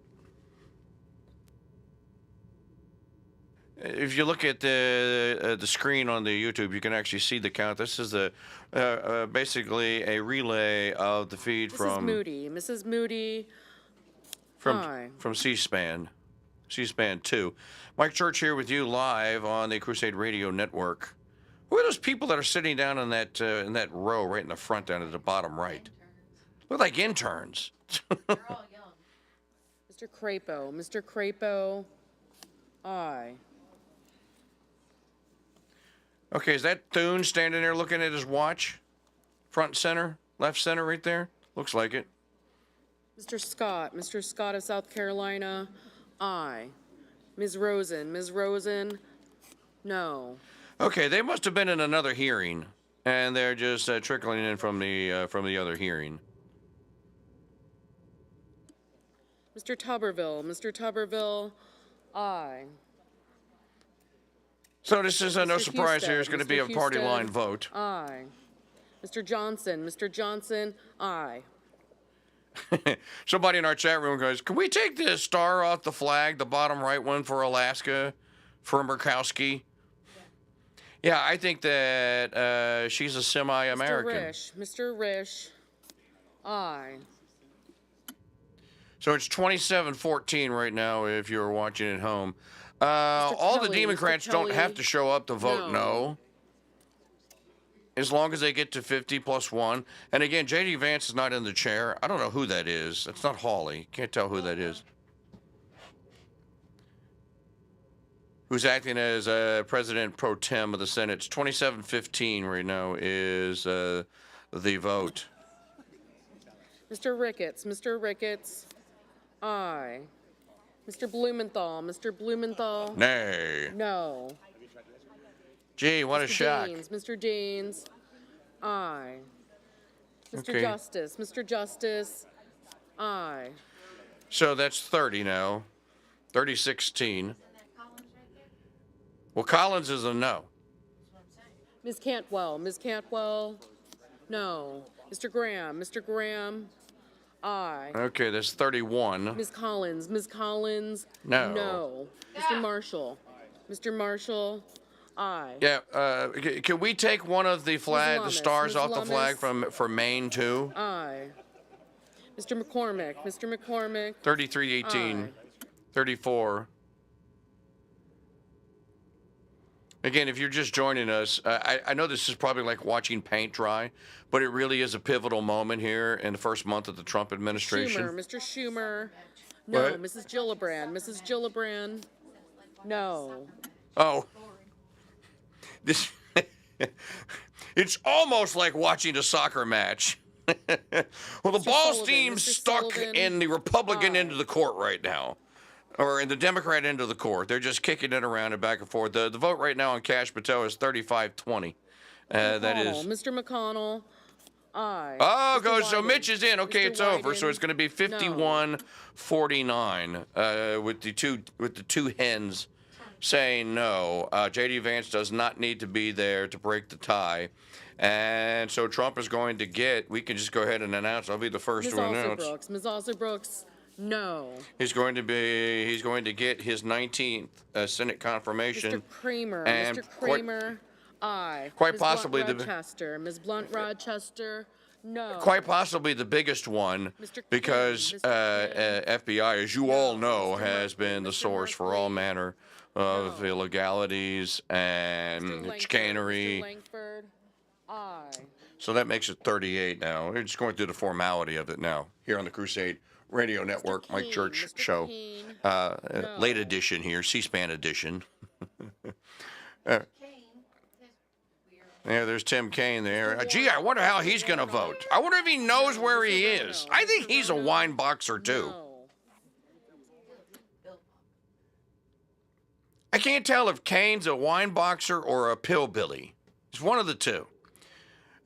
If you look at the screen on the YouTube, you can actually see the count. This is the basically a relay of the feed
Mrs. Moody, aye.
from C-SPAN 2. Mike Church here with you live on the Crusade Radio Network. Who are those people that are sitting down in that row right in the front down at the bottom right? Look like interns.
They're all young.
Mr. Crapo, aye.
Okay, is that Thune standing there looking at his watch? Front and center? Left center right there? Looks like it.
Mr. Scott of South Carolina, aye. Ms. Rosen, no.
Okay, they must have been in another hearing, and they're just trickling in from the other hearing.
Mr. Tuberville, aye.
So this is no
Mr.
surprise here.
Husted,
It's going to be
Mr.
a party
Husted,
line vote.
Aye. Mr. Johnson, aye.
Somebody in our chat room goes, can we take the star off the flag, the bottom right one for Alaska, for Murkowski? Yeah, I think that she's a semi-American.
Mr. Risch, aye.
So it's 27-14 right now if you're watching at home. All the
Kelly,
Democrats
Mr.
don't
Kelly,
have to show up to vote no. As long as they get to 50 plus 1. And again, J.D. Vance is not in the chair. I don't know who that is. It's not Hawley. Can't tell who that is. Who's acting as President Pro Tem of the Senate. It's 27-15 right now is the vote.
Mr. Ricketts, aye. Mr. Blumenthal,
Nay.
no.
Gee, what a shock.
Mr. Deans, aye.
Okay.
Mr. Justice, aye.
So that's 30 now. 30-16. Well, Collins is a no.
Ms. Cantwell, no. Mr. Graham, aye.
Okay, that's 31.
Ms. Collins,
No.
no. Mr. Marshall, aye.
Yeah, can we take one of the
Lummis,
stars
Ms.
off the flag
Lummis.
from Maine too?
Aye. Mr. McCormick,
33-18.
Aye.
34. Again, if you're just joining us, I know this is probably like watching paint dry, but it really is a pivotal moment here in the first month of the Trump administration.
Mr. Schumer, no.
What?
Mrs. Gillibrand, no.
Oh. This it's almost like watching a soccer match. Well, the ball
Sullivan,
team's
Mr.
stuck
Sullivan.
in the Republican end of the court right now, or in the Democrat end of the court. They're just kicking it around and back and forth. The vote right now on Kash Patel is 35-20. That is.
Mr. McConnell, aye.
Oh,
Mr.
goes so
Wyden,
Mitch is in. Okay,
Mr.
it's over. So
Wyden,
it's going to be 51-49 with the two hens saying no. J.D. Vance does not need to be there to break the tie. And so Trump is going to get, we can just go ahead and announce, I'll be the first to announce.
Ms. Alsabrook's, no.
He's going to get his 19th Senate confirmation.
Mr. Kramer, aye.
Quite
Ms.
possibly
Ms. Blunt-Rochester, no.
Quite possibly the biggest one,
Mr.
because
King, Mr. King.
FBI, as you all know,
Mr.
has been the
Mr.
source for all manner of illegalities and chicanery.
Mr. Langford, aye.
So that makes it 38 now. We're just going through the formality of it now here on the Crusade Radio Network, Mike
Keene,
Church
Mr.
Show.
Keene,
Late edition here, C-SPAN edition. Yeah, there's Tim Kaine there. Gee, I wonder how he's going to vote. I wonder if he knows where he is. I think he's a wine boxer, too.
no.
I can't tell if Kaine's a wine boxer or a pillbilly. It's one of the two.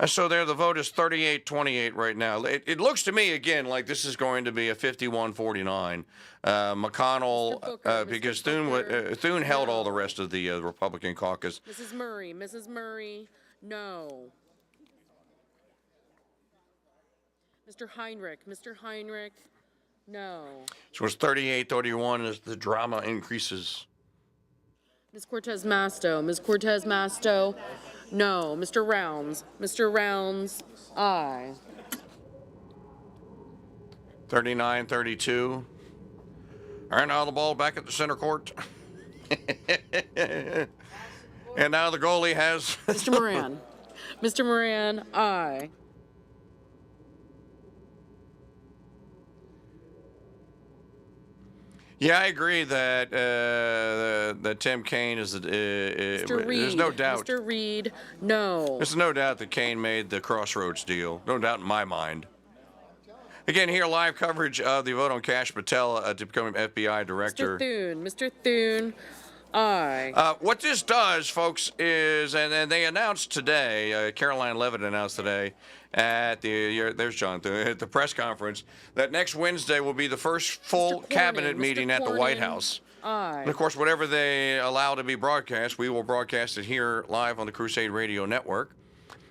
So there, the vote is 38-28 right now. It looks to me, again, like this is going to be a 51-49. McConnell,
Booker,
because
Mr.
Thune held all the
no.
rest of the Republican caucus.
Mrs. Murray, no. Mr. Heinrich, no.
So it's 38-31 as the drama increases.
Ms. Cortez Masto, no. Mr. Rounds, aye.
39-32. All right, now the ball back at the center court. And now the goalie has...
Mr. Moran, aye.
Yeah, I agree that that Tim Kaine is.
Mr. Reed.
There's no doubt.
Mr. Reed, no.
There's no doubt that Kaine made the Crossroads deal. No doubt in my mind. Again, here live coverage of the vote on Kash Patel to become FBI director.
Mr. Thune, aye.
What this does, folks, is, and they announced today, Karoline Leavitt announced today at there's John, at the press conference, that next Wednesday will be the first full cabinet meeting at the White House.
Aye.
And of course, whatever they allow to be broadcast, we will broadcast it here live on the Crusade Radio Network.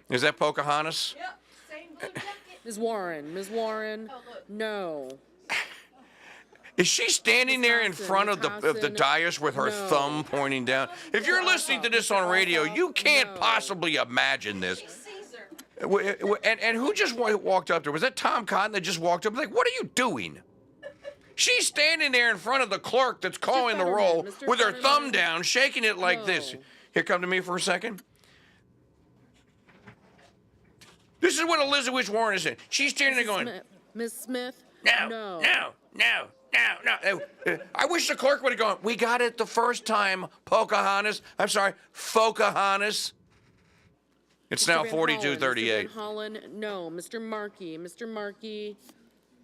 Is that Pocahontas?
Yep, same blue jacket.
Ms. Warren, no.
Is she standing there in front of the dais with her thumb pointing down? If you're listening to this on radio, you can't possibly imagine this. And who just walked up there? Was that Tom Cotton that just walked up? Like, what are you doing? She's standing there in front of the clerk that's calling the roll with her thumb down, shaking it like this. Here, come to me for a second. This is what Elizabeth Warren is saying. She's standing there going,
Ms. Smith,
no. I wish the clerk would have gone, we got it the first time, Pocahontas. I'm sorry, Pocahontas. It's now 42-38.
Mr. Holland, no. Mr. Markey.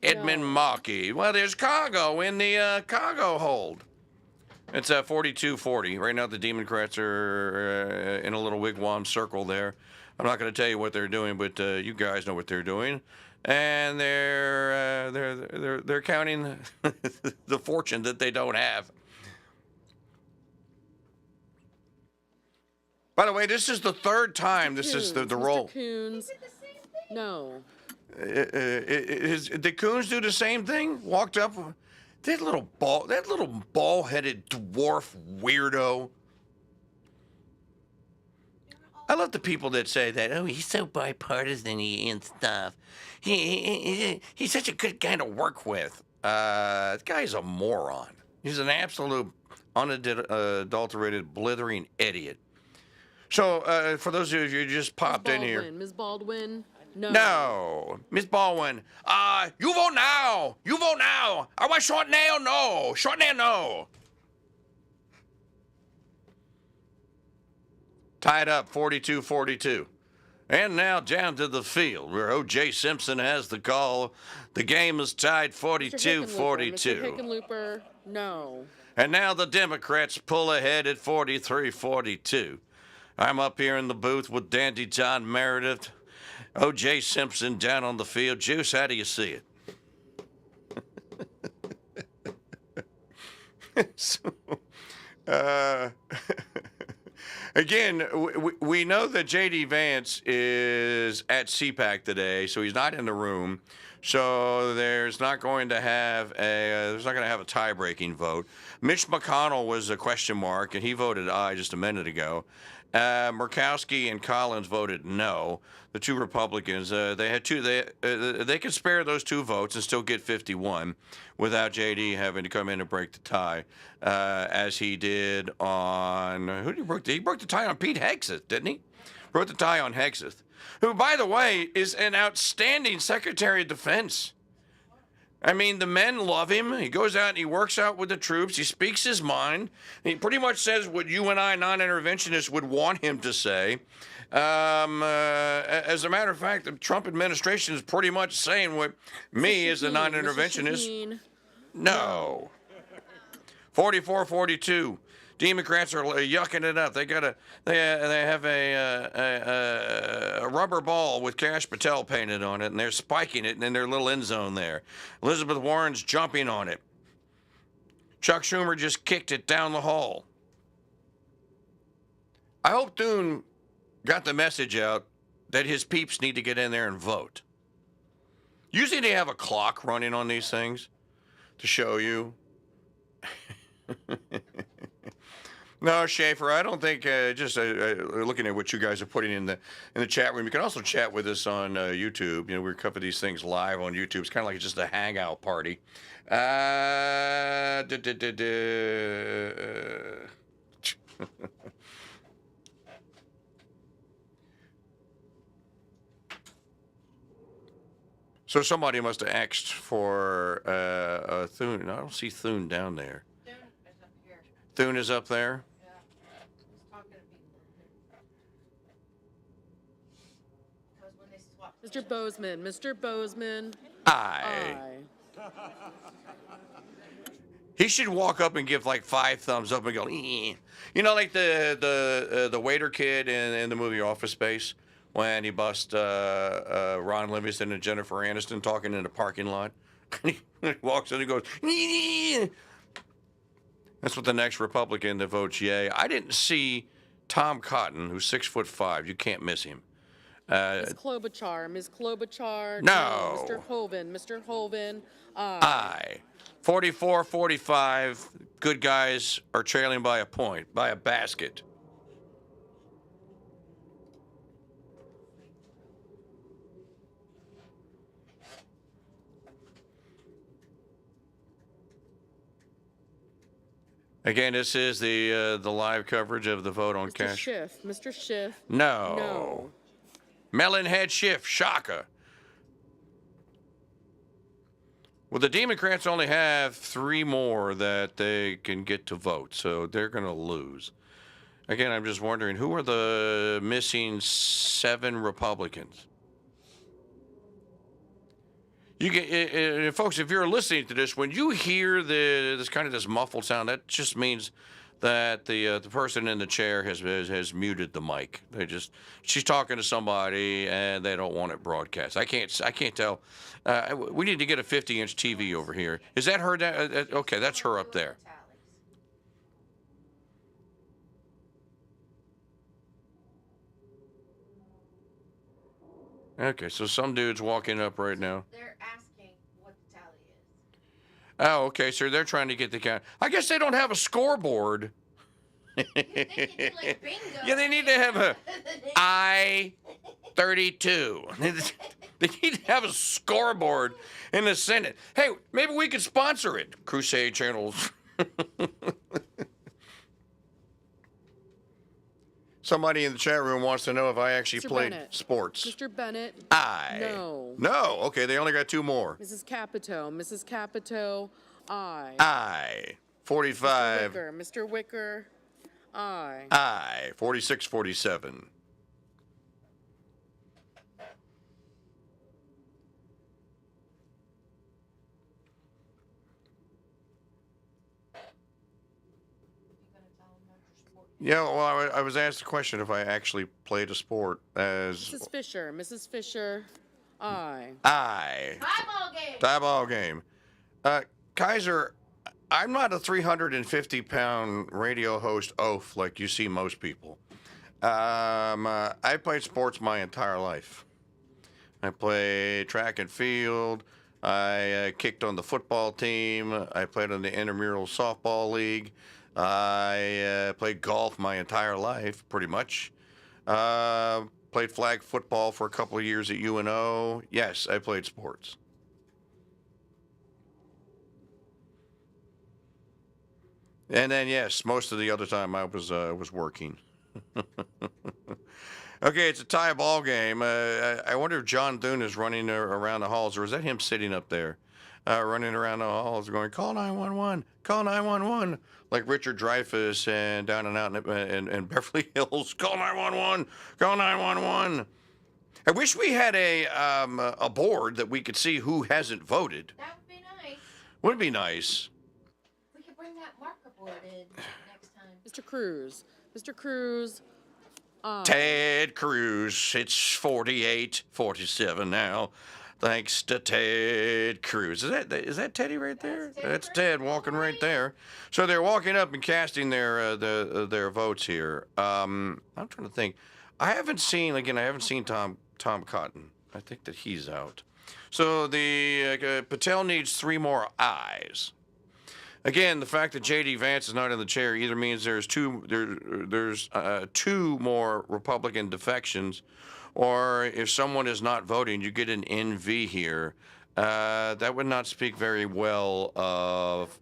Edmund Markey. Well, there's cargo in the cargo hold. It's 42-40. Right now, the Democrats are in a little wigwam circle there. I'm not going to tell you what they're doing, but you guys know what they're doing, and they're counting the fortune that they don't have. By the way, this is the third time this is the roll.
Mr. Coons, no.
Did Coons do the same thing? Walked up, that little ball-headed dwarf weirdo. I love the people that say that. Oh, he's so bipartisan and stuff. He's such a good guy to work with. The guy's a moron. He's an absolute unadulterated, blithering idiot. So, for those of you who just popped in here.
Ms. Baldwin, no.
No. Ms. Baldwin, you vote now. You vote now. I want short nail, no. Short nail, no. Tied up 42-42. And now down to the field where O.J. Simpson has the call. The game is tied 42-42.
Mr. Hickenlooper, no.
And now the Democrats pull ahead at 43-42. I'm up here in the booth with Dandy John Meredith, O.J. Simpson down on the field. Juice, how do you see it? Again, we know that J.D. Vance is at CPAC today, so he's not in the room. So there's not going to have a tie-breaking vote. Mitch McConnell was a question mark, and he voted aye just a minute ago. Murkowski and Collins voted no. The two Republicans, they could spare those two votes and still get 51 without J.D. having to come in and break the tie, as he did on who did he break? He broke the tie on Pete Hegseth, didn't he? Broke the tie on Hegseth, who, by the way, is an outstanding Secretary of Defense. I mean, the men love him. He goes out and he works out with the troops. He speaks his mind. He pretty much says what you and I, non-interventionists, would want him to say. As a matter of fact, the Trump administration is pretty much saying what me, as a non-interventionist, no. 44-42. Democrats are yucking it up. They have a rubber ball with Kash Patel painted on it, and they're spiking it in their little end zone there. Elizabeth Warren's jumping on it. Chuck Schumer just kicked it down the hall. I hope Thune got the message out that his peeps need to get in there and vote. Usually they have a clock running on these things to show you. No, Schaefer, I don't think, just looking at what you guys are putting in the chat room, you can also chat with us on YouTube. You know, we cover these things live on YouTube. It's kind of like just a hangout party. So somebody must have asked for Thune. I don't see Thune down there. Thune is up there.
Mr. Bozeman, Mr. Bozeman.
Aye. He should walk up and give like 5 thumbs up and go, "Eh." You know, like the waiter kid in the movie Office Space when he bust Ron Livingston and Jennifer Aniston talking in the parking lot. He walks in and goes, "Eh." That's what the next Republican that votes yay. I didn't see Tom Cotton, who's 6'5". You can't miss him.
Ms. Klobuchar, Ms. Klobuchar.
No.
Mr. Hoven, Mr. Hoven.
Aye. 44-45. Good guys are trailing by a point, by a basket. Again, this is the live coverage of the vote on
Mr.
Kash.
Schiff, Mr. Schiff.
No.
No.
Melonhead Schiff, Shaka. Well, the Democrats only have 3 more that they can get to vote, so they're going to lose. Again, I'm just wondering, who are the missing 7 Republicans? You get, folks, if you're listening to this, when you hear this kind of this muffled sound, that just means that the person in the chair has muted the mic. She's talking to somebody and they don't want it broadcast. I can't tell. We need to get a 50-inch TV over here. Is that her? Okay, that's her up there. Okay, so some dude's walking up right now.
They're asking what the tally is.
Oh, okay, so they're trying to get the count. I guess they don't have a scoreboard. Yeah, they need to have a I-32. They need to have a scoreboard in the Senate. Hey, maybe we could sponsor it. Crusade channels. Somebody in the chat room wants to know if I actually
Mr.
played
Bennett.
sports.
Mr. Bennett.
Aye.
No.
No. Okay, they only got 2 more.
Mrs. Capito, Mrs. Capito. Aye.
Aye. 45.
Mr. Wicker. Aye.
Aye. 46-47. Yeah, well, I was asked a question if I actually played a sport as...
Mrs. Fisher. Aye.
Aye. Tie ball game. Kaiser, I'm not a 350-pound radio host oaf like you see most people. I played sports my entire life. I played track and field. I kicked on the football team. I played on the intramural softball league. I played golf my entire life, pretty much. Played flag football for a couple of years at UNO. Yes, I played sports. And then, yes, most of the other time I was working. Okay, it's a tie ball game. I wonder if John Thune is running around the halls, or is that him sitting up there, running around the halls going, call 911, call 911, like Richard Dreyfuss and down and out in Beverly Hills, call 911, call 911. I wish we had a board that we could see who hasn't voted.
That would be nice.
Would be nice.
We could bring that marker board in next time.
Mr. Cruz. Mr. Cruz.
Ted Cruz. It's 48-47 now. Thanks to Ted Cruz. Is that Teddy right there? That's Ted walking right there. So they're walking up and casting their votes here. I'm trying to think. I haven't seen Tom Cotton. I think that he's out. So the Patel needs 3 more ayes. Again, the fact that J.D. Vance is not in the chair either means there's two more Republican defections, or if someone is not voting, you get an NV here. That would not speak very well of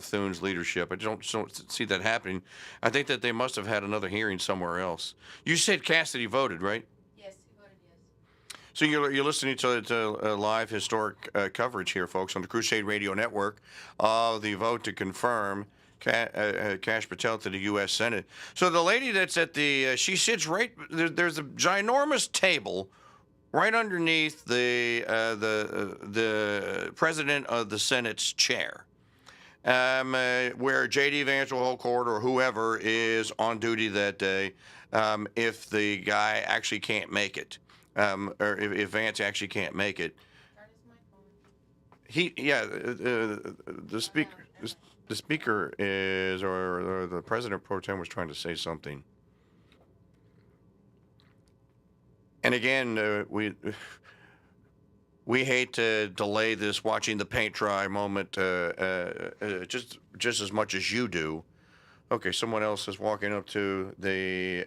Thune's leadership. I don't see that happening. I think that they must have had another hearing somewhere else. You said Cassidy voted, right?
Yes, he voted yes.
So you're listening to live historic coverage here, folks, on the Crusade Radio Network of the vote to confirm Kash Patel to the U.S. Senate. So the lady that's at the, she sits right, there's a ginormous table right underneath the president of the Senate's chair, where J.D. Vance will hold court or whoever is on duty that day if the guy actually can't make it. Or if Vance actually can't make it, the speaker is, or the president pro tem was trying to say something. And again, we hate to delay this watching the paint dry moment just as much as you do. Okay, someone else is walking up to the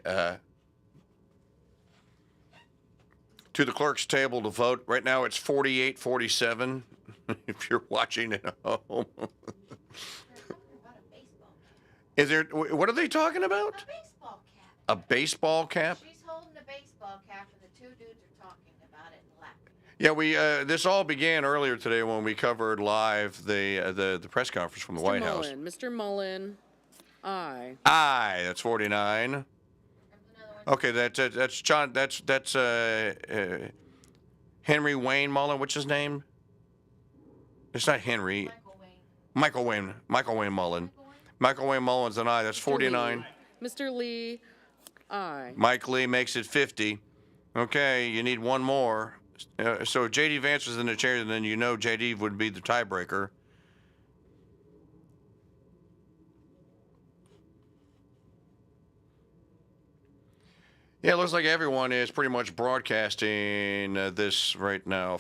clerk's table to vote. Right now it's 48-47, if you're watching at home. Is there, what are they talking about?
A baseball cap.
A baseball cap?
She's holding a baseball cap and the two dudes are talking about it and laughing.
Yeah, this all began earlier today when we covered live the press conference from the White House.
Mr. Mullen, aye.
Aye, that's 49. Okay, that's John. That's Henry Wayne Mullen. What's his name? It's not Henry. Michael Wayne Mullen. Michael Wayne Mullen's an aye. That's 49.
Mr. Lee, aye.
Mike Lee makes it 50. Okay, you need one more. So if J.D. Vance was in the chair, then you know J.D. would be the tiebreaker. Yeah, it looks like everyone is pretty much broadcasting this right now.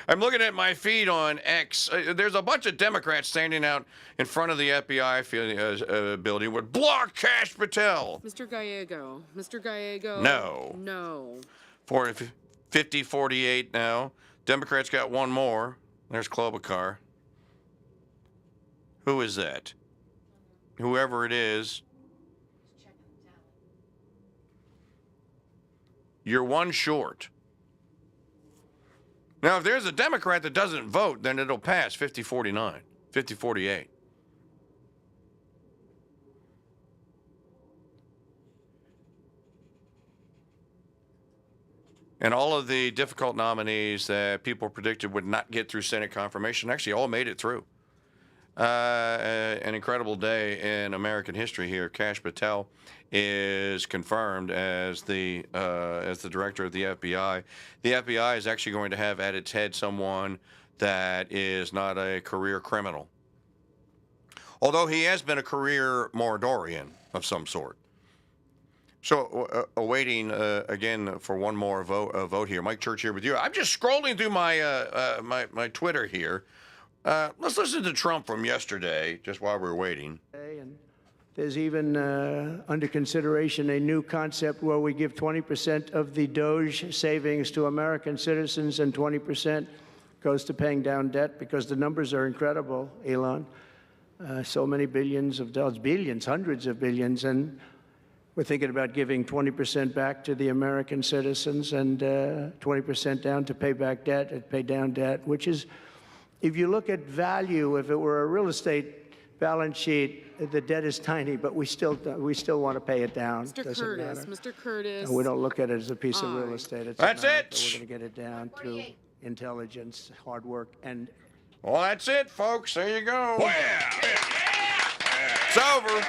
I'm looking at my feed on X. There's a bunch of Democrats standing out in front of the FBI building with block Kash Patel.
Mr. Gallego. Mr. Gallego.
No.
No.
50-48 now. Democrats got one more. There's Klobuchar. Who is that? Whoever it is. You're one short. Now, if there's a Democrat that doesn't vote, then it'll pass 50-49, 50-48. And all of the difficult nominees that people predicted would not get through Senate confirmation actually all made it through. An incredible day in American history here. Kash Patel is confirmed as the director of the FBI. The FBI is actually going to have at its head someone that is not a career criminal, although he has been a career Moradorian of some sort. So awaiting again for one more vote here. Mike Church here with you. I'm just scrolling through my my Twitter here. Let's listen to Trump from yesterday, just while we're waiting.
And there's even under consideration a new concept where we give 20% of the Doge savings to American citizens and 20% goes to paying down debt, because the numbers are incredible, Elon. So many billions of dollars, billions, hundreds of billions, and we're thinking about giving 20% back to the American citizens and 20% down to pay back debt and pay down debt, which is, if you look at value, if it were a real estate balance sheet, the debt is tiny, but we still want to pay it down.
Mr.
Doesn't
Curtis.
matter.
Mr. Curtis.
We don't look at it as a piece of real
Aye.
estate.
That's it.
But we're going to get it down through intelligence, hard work, and.
Well, that's it, folks. There you go. It's over.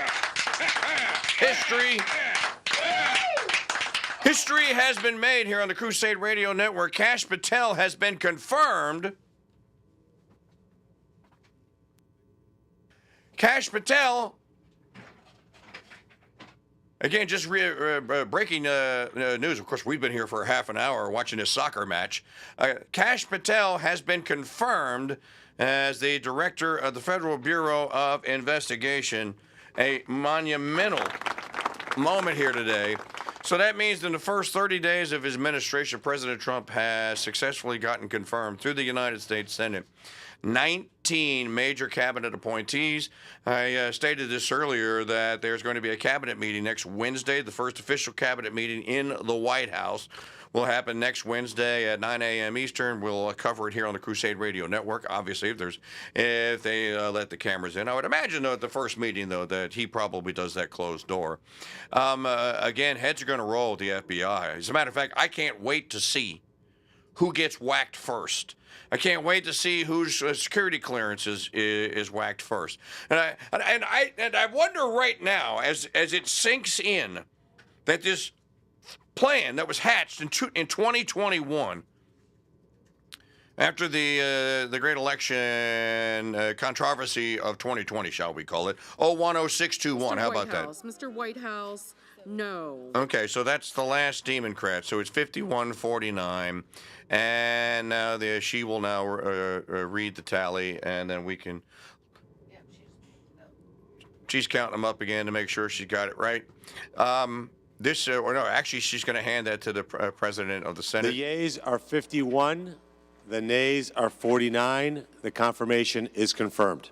History has been made here on the Crusade Radio Network. Kash Patel has been confirmed. Kash Patel, again, just breaking news. Of course, we've been here for half an hour watching this soccer match. Kash Patel has been confirmed as the director of the Federal Bureau of Investigation. A monumental moment here today. So that means in the first 30 days of his administration, President Trump has successfully gotten confirmed through the United States Senate 19 major cabinet appointees. I stated this earlier that there's going to be a cabinet meeting next Wednesday. The first official cabinet meeting in the White House will happen next Wednesday at 9 a.m. Eastern. We'll cover it here on the Crusade Radio Network. Obviously, if they let the cameras in. I would imagine, though, at the first meeting, though, that he probably does that closed door. Again, heads are going to roll with the FBI. As a matter of fact, I can't wait to see who gets whacked first. I can't wait to see whose security clearance is whacked first. And I wonder right now, as it sinks in, that this plan that was hatched in 2021 after the great election controversy of 2020, shall we call it? 010621. How about that?
Mr. White House, no.
Okay, so that's the last Democrat. So it's 51-49, and now she will now read the tally, and then we can. She's counting them up again to make sure she got it right. Actually, she's going to hand that to the president of the Senate.
The yeas are 51. The nays are 49. The confirmation is confirmed.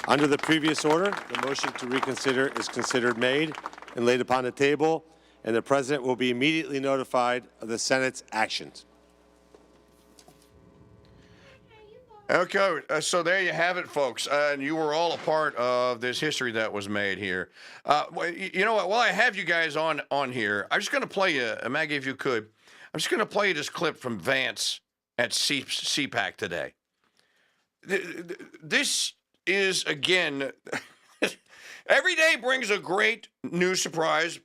Under the previous order, the motion to reconsider is considered made and laid upon the table, and the president will be immediately notified of the Senate's actions.
Okay, so there you have it, folks. And you were all a part of this history that was made here. You know what? While I have you guys on here, I'm just going to play you, Maggie, if you could, I'm just going to play you this clip from Vance at CPAC today. This is, again, every day brings a great news surprise.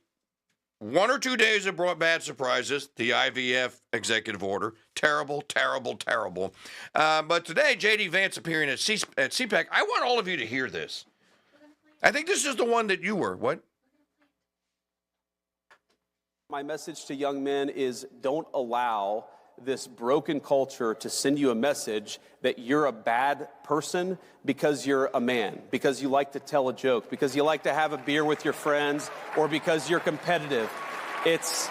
1 or 2 days have brought bad surprises. The IVF executive order. Terrible, terrible, terrible. But today, J.D. Vance appearing at CPAC. I want all of you to hear this. I think this is the one that you were. What?
My message to young men is don't allow this broken culture to send you a message that you're a bad person because you're a man, because you like to tell a joke, because you like to have a beer with your friends, or because you're competitive. It's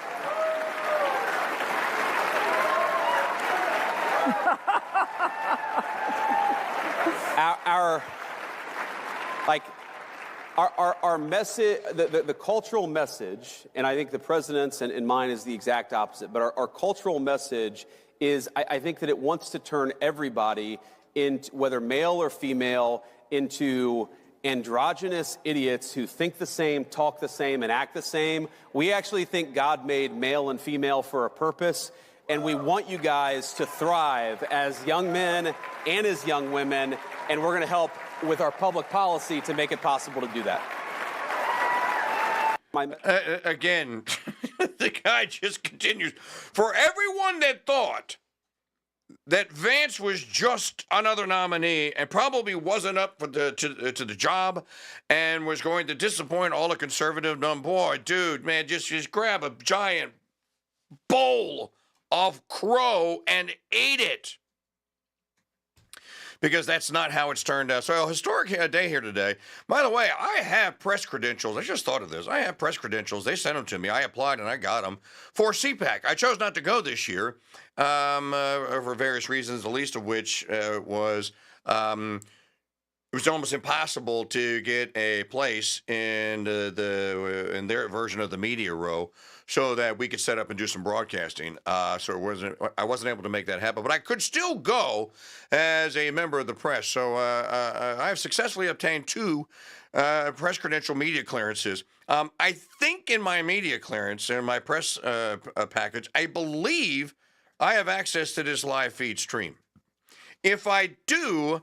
our message, the cultural message, and I think the president's and mine is the exact opposite, but our cultural message is, I think that it wants to turn everybody, whether male or female, into androgynous idiots who think the same, talk the same, and act the same. We actually think God made male and female for a purpose, and we want you guys to thrive as young men and as young women, and we're going to help with our public policy to make it possible to do that.
Again, the guy just continues. For everyone that thought that Vance was just another nominee and probably wasn't up for to the job and was going to disappoint all the conservative boy, dude, man, just grab a giant bowl of crow and eat it. Because that's not how it's turned out. So, a historic day here today. By the way, I have press credentials. I just thought of this. I have press credentials. They sent them to me. I applied and I got them for CPAC. I chose not to go this year for various reasons, the least of which was it was almost impossible to get a place in in their version of the media row so that we could set up and do some broadcasting. So I wasn't able to make that happen, but I could still go as a member of the press. So I have successfully obtained 2 press credential media clearances. I think in my media clearance, in my press package, I believe I have access to this live feed stream. If I do,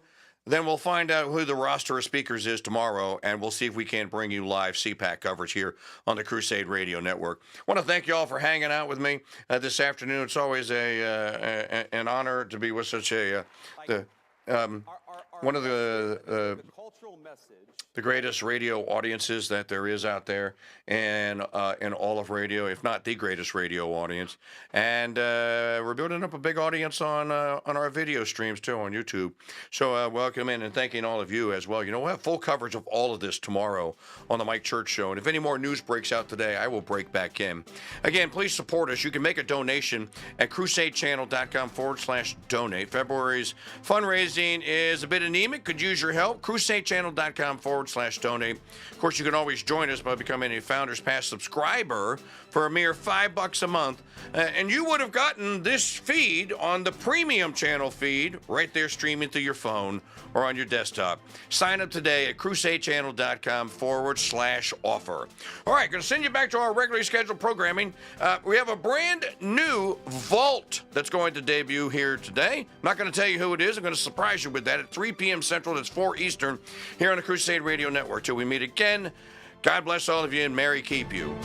then we'll find out who the roster of speakers is tomorrow, and we'll see if we can't bring you live CPAC coverage here on the Crusade Radio Network. I want to thank you all for hanging out with me this afternoon. It's always an honor to be with such a one of the greatest radio audiences that there is out there, and in all of radio, if not the greatest radio audience. And we're building up a big audience on our video streams too on YouTube. So welcome in and thanking all of you as well. You know, we'll have full coverage of all of this tomorrow on the Mike Church Show. And if any more news breaks out today, I will break back in. Again, please support us. You can make a donation at crusadechannel.com/donate. February's fundraising is a bit anemic. Could use your help. crusadechannel.com/donate. Of course, you can always join us by becoming a Founders Pass subscriber for a mere $5 a month. And you would have gotten this feed on the premium channel feed right there streaming through your phone or on your desktop. Sign up today at crusadechannel.com/offer. All right, going to send you back to our regularly scheduled programming. We have a brand new vault that's going to debut here today. I'm not going to tell you who it is. I'm going to surprise you with that at 3 p.m. Central. That's 4 Eastern here on the Crusade Radio Network. Till we meet again, God bless all of you and Mary keep you.